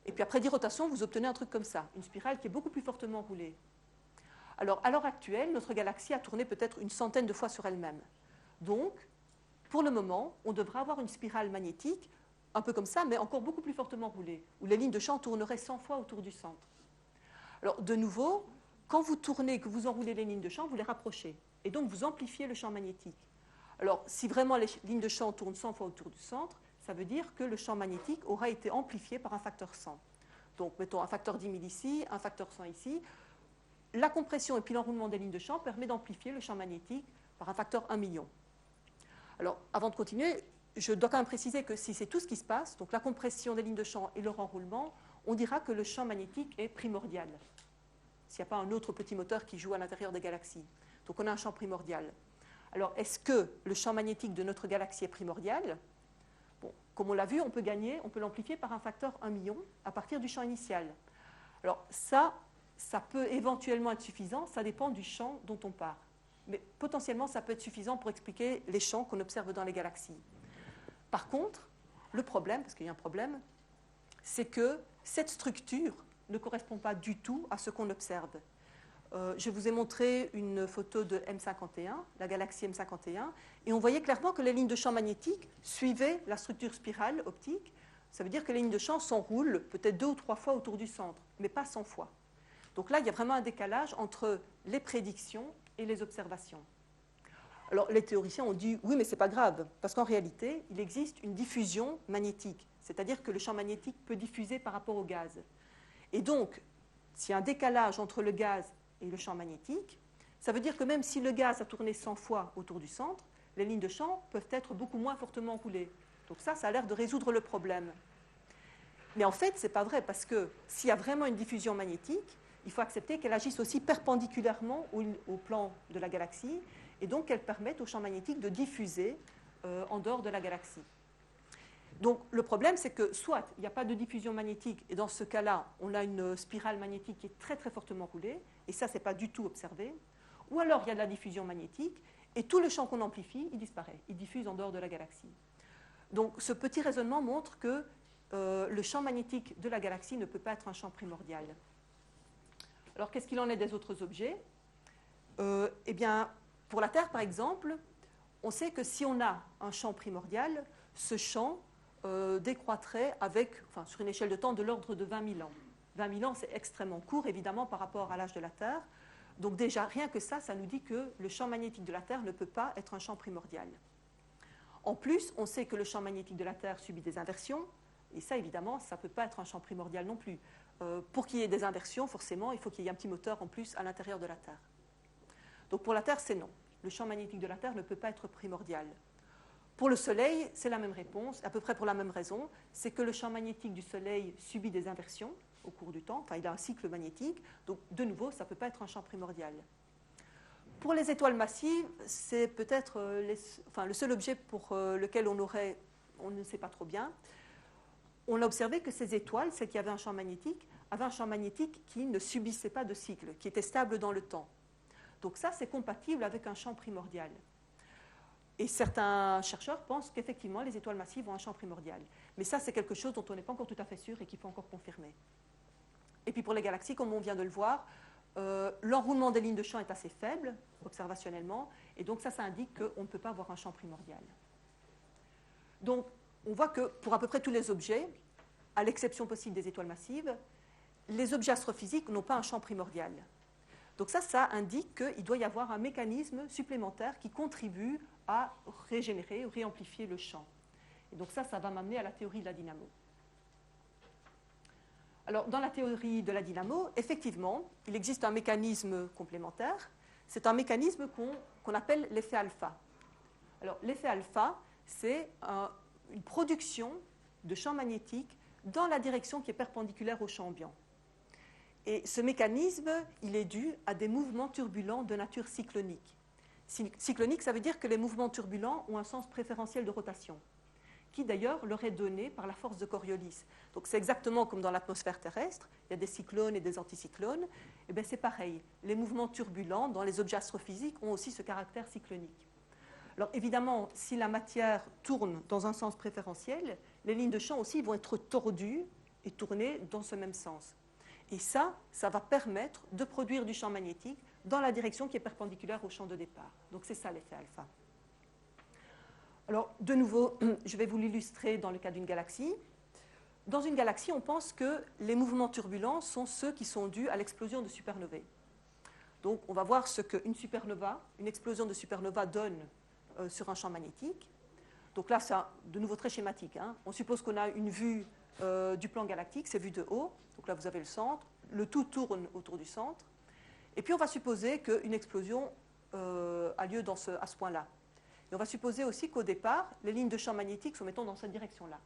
Et puis après 10 rotations, vous obtenez un truc comme ça, une spirale qui est beaucoup plus fortement enroulée. Alors, à l'heure actuelle, notre galaxie a tourné peut-être une centaine de fois sur elle-même. Donc, pour le moment, on devrait avoir une spirale magnétique, un peu comme ça, mais encore beaucoup plus fortement roulée, où les lignes de champ tourneraient 100 fois autour du centre. Alors, de nouveau, quand vous tournez, que vous enroulez les lignes de champ, vous les rapprochez. Et donc, vous amplifiez le champ magnétique. Alors, si vraiment les lignes de champ tournent 100 fois autour du centre, ça veut dire que le champ magnétique aura été amplifié par un facteur 100. Donc, mettons un facteur 10 000 ici, un facteur 100 ici. La compression et puis l'enroulement des lignes de champ permet d'amplifier le champ magnétique par un facteur 1 million. Alors, avant de continuer, je dois quand même préciser que si c'est tout ce qui se passe, donc la compression des lignes de champ et leur enroulement, on dira que le champ magnétique est primordial. S'il n'y a pas un autre petit moteur qui joue à l'intérieur des galaxies. Donc on a un champ primordial. Alors, est-ce que le champ magnétique de notre galaxie est primordial? Bon, comme on l'a vu, on peut l'amplifier par un facteur 1 million à partir du champ initial. Alors ça peut éventuellement être suffisant, ça dépend du champ dont on part. Mais potentiellement, ça peut être suffisant pour expliquer les champs qu'on observe dans les galaxies. Par contre, le problème, parce qu'il y a un problème, c'est que cette structure ne correspond pas du tout à ce qu'on observe. Je vous ai montré une photo de M51, la galaxie M51, et on voyait clairement que les lignes de champ magnétique suivaient la structure spirale optique. Ça veut dire que les lignes de champ s'enroulent peut-être 2 ou 3 fois autour du centre, mais pas 100 fois. Donc là, il y a vraiment un décalage entre les prédictions et les observations. Alors, les théoriciens ont dit, oui, mais ce n'est pas grave, parce qu'en réalité, il existe une diffusion magnétique, c'est-à-dire que le champ magnétique peut diffuser par rapport au gaz. Et donc, s'il y a un décalage entre le gaz et le champ magnétique, ça veut dire que même si le gaz a tourné 100 fois autour du centre, les lignes de champ peuvent être beaucoup moins fortement roulées. Donc ça a l'air de résoudre le problème. Mais en fait, ce n'est pas vrai, parce que s'il y a vraiment une diffusion magnétique, il faut accepter qu'elle agisse aussi perpendiculairement au plan de la galaxie, et donc qu'elle permette au champ magnétique de diffuser en dehors de la galaxie. Donc le problème, c'est que soit il n'y a pas de diffusion magnétique, et dans ce cas-là, on a une spirale magnétique qui est très très fortement roulée, et ça, ce n'est pas du tout observé, ou alors il y a de la diffusion magnétique, et tout le champ qu'on amplifie, il disparaît, il diffuse en dehors de la galaxie. Donc ce petit raisonnement montre que le champ magnétique de la galaxie ne peut pas être un champ primordial. Alors qu'est-ce qu'il en est des autres objets? Eh bien, pour la Terre, par exemple, on sait que si on a un champ primordial, ce champ décroîtrait sur une échelle de temps de l'ordre de 20 000 ans. 20 000 ans, c'est extrêmement court, évidemment, par rapport à l'âge de la Terre. Donc déjà, rien que ça nous dit que le champ magnétique de la Terre ne peut pas être un champ primordial. En plus, on sait que le champ magnétique de la Terre subit des inversions, et ça, évidemment, ça ne peut pas être un champ primordial non plus. Pour qu'il y ait des inversions, forcément, il faut qu'il y ait un petit moteur en plus à l'intérieur de la Terre. Donc pour la Terre, c'est non. Le champ magnétique de la Terre ne peut pas être primordial. Pour le Soleil, c'est la même réponse, à peu près pour la même raison, c'est que le champ magnétique du Soleil subit des inversions au cours du temps, enfin il a un cycle magnétique, donc de nouveau, ça ne peut pas être un champ primordial. Pour les étoiles massives, c'est peut-être le seul objet pour lequel on ne sait pas trop bien. On a observé que ces étoiles, celles qui avaient un champ magnétique, avaient un champ magnétique qui ne subissait pas de cycle, qui était stable dans le temps. Donc ça, c'est compatible avec un champ primordial. Et certains chercheurs pensent qu'effectivement, les étoiles massives ont un champ primordial. Mais ça, c'est quelque chose dont on n'est pas encore tout à fait sûr et qu'il faut encore confirmer. Et puis pour les galaxies, comme on vient de le voir, l'enroulement des lignes de champ est assez faible, observationnellement, et donc ça indique qu'on ne peut pas avoir un champ primordial. Donc, on voit que pour à peu près tous les objets, à l'exception possible des étoiles massives, les objets astrophysiques n'ont pas un champ primordial. Donc ça indique qu'il doit y avoir un mécanisme supplémentaire qui contribue à régénérer ou réamplifier le champ. Et donc ça va m'amener à la théorie de la dynamo. Alors, dans la théorie de la dynamo, effectivement, il existe un mécanisme complémentaire, c'est un mécanisme qu'on appelle l'effet alpha. Alors, l'effet alpha, c'est une production de champs magnétiques dans la direction qui est perpendiculaire au champ ambiant. Et ce mécanisme, il est dû à des mouvements turbulents de nature cyclonique. Cyclonique, ça veut dire que les mouvements turbulents ont un sens préférentiel de rotation, qui d'ailleurs leur est donné par la force de Coriolis. Donc c'est exactement comme dans l'atmosphère terrestre, il y a des cyclones et des anticyclones, et bien c'est pareil. Les mouvements turbulents dans les objets astrophysiques ont aussi ce caractère cyclonique. Alors évidemment, si la matière tourne dans un sens préférentiel, les lignes de champ aussi vont être tordues et tourner dans ce même sens. Et ça va permettre de produire du champ magnétique dans la direction qui est perpendiculaire au champ de départ. Donc c'est ça l'effet alpha. Alors de nouveau, je vais vous l'illustrer dans le cas d'une galaxie. Dans une galaxie, on pense que les mouvements turbulents sont ceux qui sont dus à l'explosion de supernovae. Donc on va voir ce qu'une supernova, une explosion de supernova donne sur un champ magnétique. Donc là, c'est de nouveau très schématique, hein. On suppose qu'on a une vue du plan galactique, c'est vu de haut. Donc là, vous avez le centre. Le tout tourne autour du centre. Et puis, on va supposer qu'une explosion a lieu à ce point-là. Et on va supposer aussi qu'au départ, les lignes de champ magnétique sont, mettons, dans cette direction-là.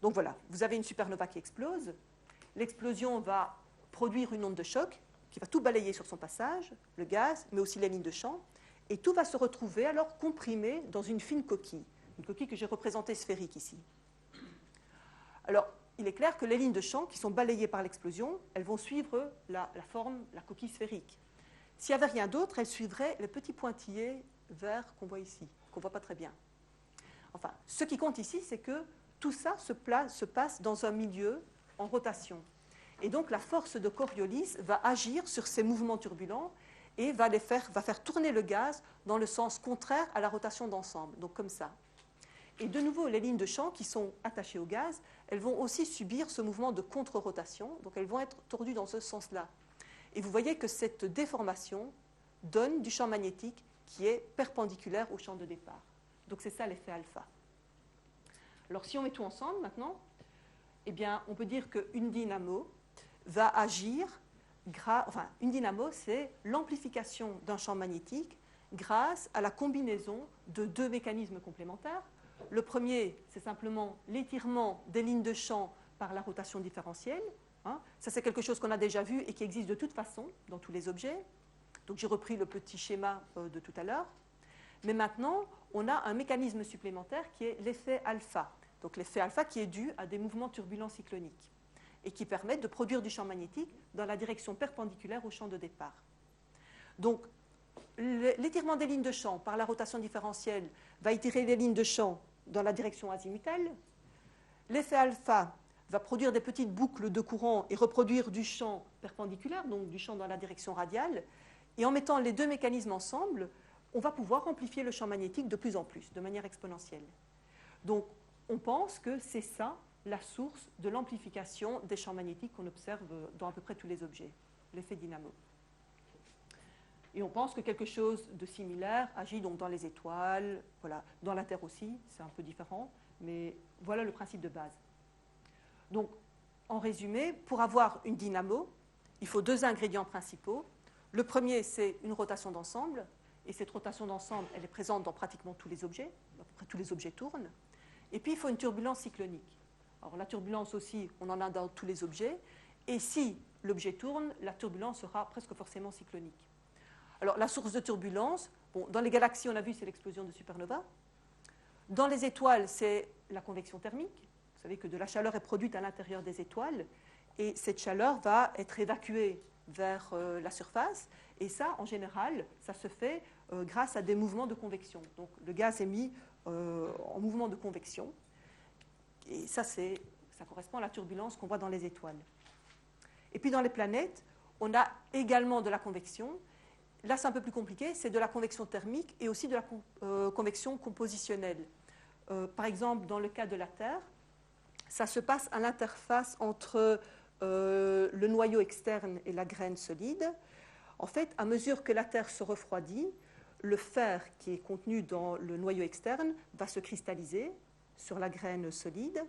Donc voilà, vous avez une supernova qui explose. L'explosion va produire une onde de choc qui va tout balayer sur son passage, le gaz, mais aussi les lignes de champ. Et tout va se retrouver alors comprimé dans une fine coquille. Une coquille que j'ai représentée sphérique ici. Alors, il est clair que les lignes de champ qui sont balayées par l'explosion, elles vont suivre la forme, la coquille sphérique. S'il n'y avait rien d'autre, elles suivraient les petits pointillés verts qu'on voit ici, qu'on ne voit pas très bien. Enfin, ce qui compte ici, c'est que tout ça se passe dans un milieu en rotation. Et donc, la force de Coriolis va agir sur ces mouvements turbulents et va faire tourner le gaz dans le sens contraire à la rotation d'ensemble, donc comme ça. Et de nouveau, les lignes de champ qui sont attachées au gaz, elles vont aussi subir ce mouvement de contre-rotation, donc elles vont être tordues dans ce sens-là. Et vous voyez que cette déformation donne du champ magnétique qui est perpendiculaire au champ de départ. Donc c'est ça l'effet alpha. Alors si on met tout ensemble maintenant, eh bien, on peut dire qu'une dynamo va agir, une dynamo, c'est l'amplification d'un champ magnétique grâce à la combinaison de deux mécanismes complémentaires. Le premier, c'est simplement l'étirement des lignes de champ par la rotation différentielle. Ça, c'est quelque chose qu'on a déjà vu et qui existe de toute façon dans tous les objets. Donc, j'ai repris le petit schéma de tout à l'heure. Mais maintenant, on a un mécanisme supplémentaire qui est l'effet alpha. Donc, l'effet alpha qui est dû à des mouvements turbulents cycloniques et qui permettent de produire du champ magnétique dans la direction perpendiculaire au champ de départ. Donc, l'étirement des lignes de champ par la rotation différentielle va étirer les lignes de champ dans la direction azimutale. L'effet alpha va produire des petites boucles de courant et reproduire du champ perpendiculaire, donc du champ dans la direction radiale. Et en mettant les deux mécanismes ensemble, on va pouvoir amplifier le champ magnétique de plus en plus, de manière exponentielle. Donc, on pense que c'est ça la source de l'amplification des champs magnétiques qu'on observe dans à peu près tous les objets, l'effet dynamo. Et on pense que quelque chose de similaire agit donc dans les étoiles, voilà. Dans la Terre aussi, c'est un peu différent, mais voilà le principe de base. Donc, en résumé, pour avoir une dynamo, il faut deux ingrédients principaux. Le premier, c'est une rotation d'ensemble, et cette rotation d'ensemble, elle est présente dans pratiquement tous les objets, à peu près tous les objets tournent. Et puis, il faut une turbulence cyclonique. Alors, la turbulence aussi, on en a dans tous les objets, et si l'objet tourne, la turbulence sera presque forcément cyclonique. Alors, la source de turbulence, bon, dans les galaxies, on a vu, c'est l'explosion de supernova. Dans les étoiles, c'est la convection thermique. Vous savez que de la chaleur est produite à l'intérieur des étoiles, et cette chaleur va être évacuée vers la surface. Et ça, en général, ça se fait grâce à des mouvements de convection. Donc, le gaz est mis en mouvement de convection. Et ça correspond à la turbulence qu'on voit dans les étoiles. Et puis, dans les planètes, on a également de la convection. Là, c'est un peu plus compliqué, c'est de la convection thermique et aussi de la convection compositionnelle. Par exemple, dans le cas de la Terre, ça se passe à l'interface entre le noyau externe et la graine solide. En fait, à mesure que la Terre se refroidit, le fer qui est contenu dans le noyau externe va se cristalliser sur la graine solide.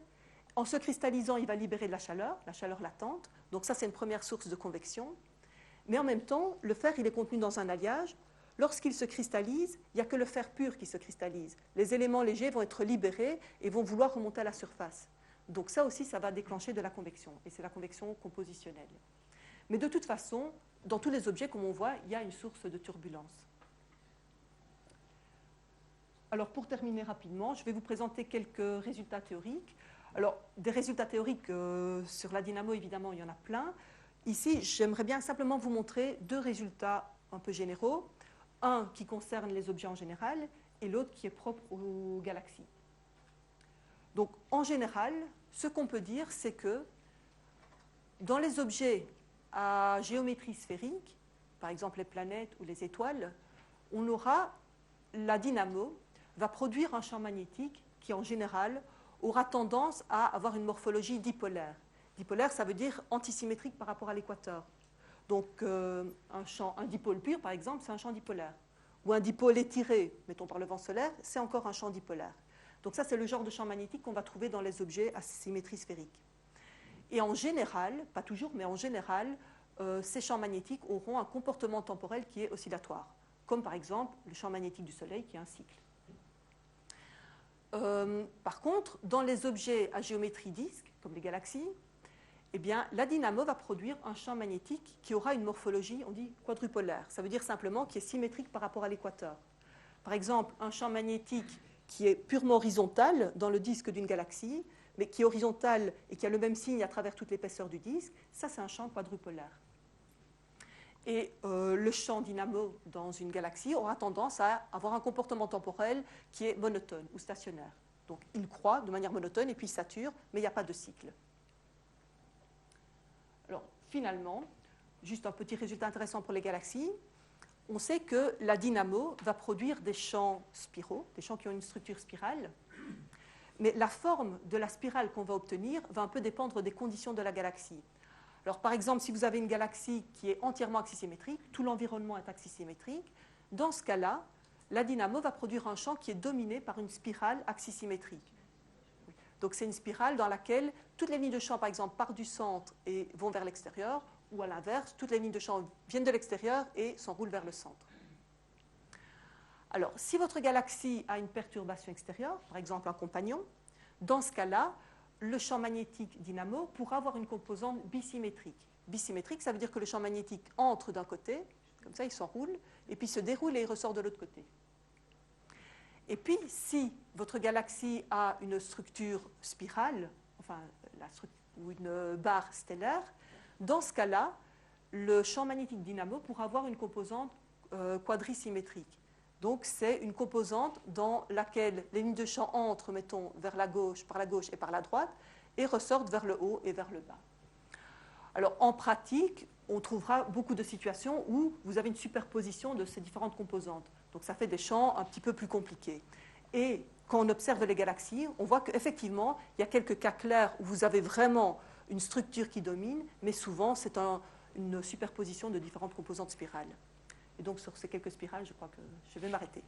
En se cristallisant, il va libérer de la chaleur latente. Donc ça, c'est une première source de convection. Mais en même temps, le fer, il est contenu dans un alliage. Lorsqu'il se cristallise, il n'y a que le fer pur qui se cristallise. Les éléments légers vont être libérés et vont vouloir remonter à la surface. Donc ça aussi, ça va déclencher de la convection. Et c'est la convection compositionnelle. Mais de toute façon, dans tous les objets, comme on voit, il y a une source de turbulence. Alors, pour terminer rapidement, je vais vous présenter quelques résultats théoriques. Alors, des résultats théoriques sur la dynamo, évidemment, il y en a plein. Ici, j'aimerais bien simplement vous montrer deux résultats un peu généraux. Un qui concerne les objets en général et l'autre qui est propre aux galaxies. Donc, en général, ce qu'on peut dire, c'est que dans les objets à géométrie sphérique, par exemple les planètes ou les étoiles, on aura la dynamo va produire un champ magnétique qui, en général, aura tendance à avoir une morphologie dipolaire. Dipolaire, ça veut dire antisymétrique par rapport à l'équateur. Donc, un dipôle pur, par exemple, c'est un champ dipolaire. Ou un dipôle étiré, mettons par le vent solaire, c'est encore un champ dipolaire. Donc ça, c'est le genre de champ magnétique qu'on va trouver dans les objets à symétrie sphérique. Et en général, pas toujours, mais en général, ces champs magnétiques auront un comportement temporel qui est oscillatoire, comme par exemple le champ magnétique du Soleil qui est un cycle. Par contre, dans les objets à géométrie disque, comme les galaxies, eh bien, la dynamo va produire un champ magnétique qui aura une morphologie, on dit quadrupolaire. Ça veut dire simplement qui est symétrique par rapport à l'équateur. Par exemple, un champ magnétique qui est purement horizontal dans le disque d'une galaxie, mais qui est horizontal et qui a le même signe à travers toute l'épaisseur du disque, ça c'est un champ quadrupolaire. Et le champ dynamo dans une galaxie aura tendance à avoir un comportement temporel qui est monotone ou stationnaire. Donc il croît de manière monotone et puis il sature, mais il n'y a pas de cycle. Alors finalement, juste un petit résultat intéressant pour les galaxies, on sait que la dynamo va produire des champs spiraux, des champs qui ont une structure spirale, mais la forme de la spirale qu'on va obtenir va un peu dépendre des conditions de la galaxie. Alors, par exemple, si vous avez une galaxie qui est entièrement axisymétrique, tout l'environnement est axisymétrique, dans ce cas-là, la dynamo va produire un champ qui est dominé par une spirale axisymétrique. Donc, c'est une spirale dans laquelle toutes les lignes de champ, par exemple, partent du centre et vont vers l'extérieur, ou à l'inverse, toutes les lignes de champ viennent de l'extérieur et s'enroulent vers le centre. Alors, si votre galaxie a une perturbation extérieure, par exemple un compagnon, dans ce cas-là, le champ magnétique dynamo pourra avoir une composante bisymétrique. Bisymétrique, ça veut dire que le champ magnétique entre d'un côté, comme ça il s'enroule, et puis se déroule et il ressort de l'autre côté. Et puis, si votre galaxie a une structure spirale, enfin, ou une barre stellaire, dans ce cas-là, le champ magnétique dynamo pourra avoir une composante quadrisymétrique. Donc, c'est une composante dans laquelle les lignes de champ entrent, mettons, par la gauche et par la droite, et ressortent vers le haut et vers le bas. Alors, en pratique, on trouvera beaucoup de situations où vous avez une superposition de ces différentes composantes. Donc, ça fait des champs un petit peu plus compliqués. Et quand on observe les galaxies, on voit qu'effectivement, il y a quelques cas clairs où vous avez vraiment une structure qui domine, mais souvent, c'est une superposition de différentes composantes spirales. Et donc, sur ces quelques spirales, je crois que je vais m'arrêter.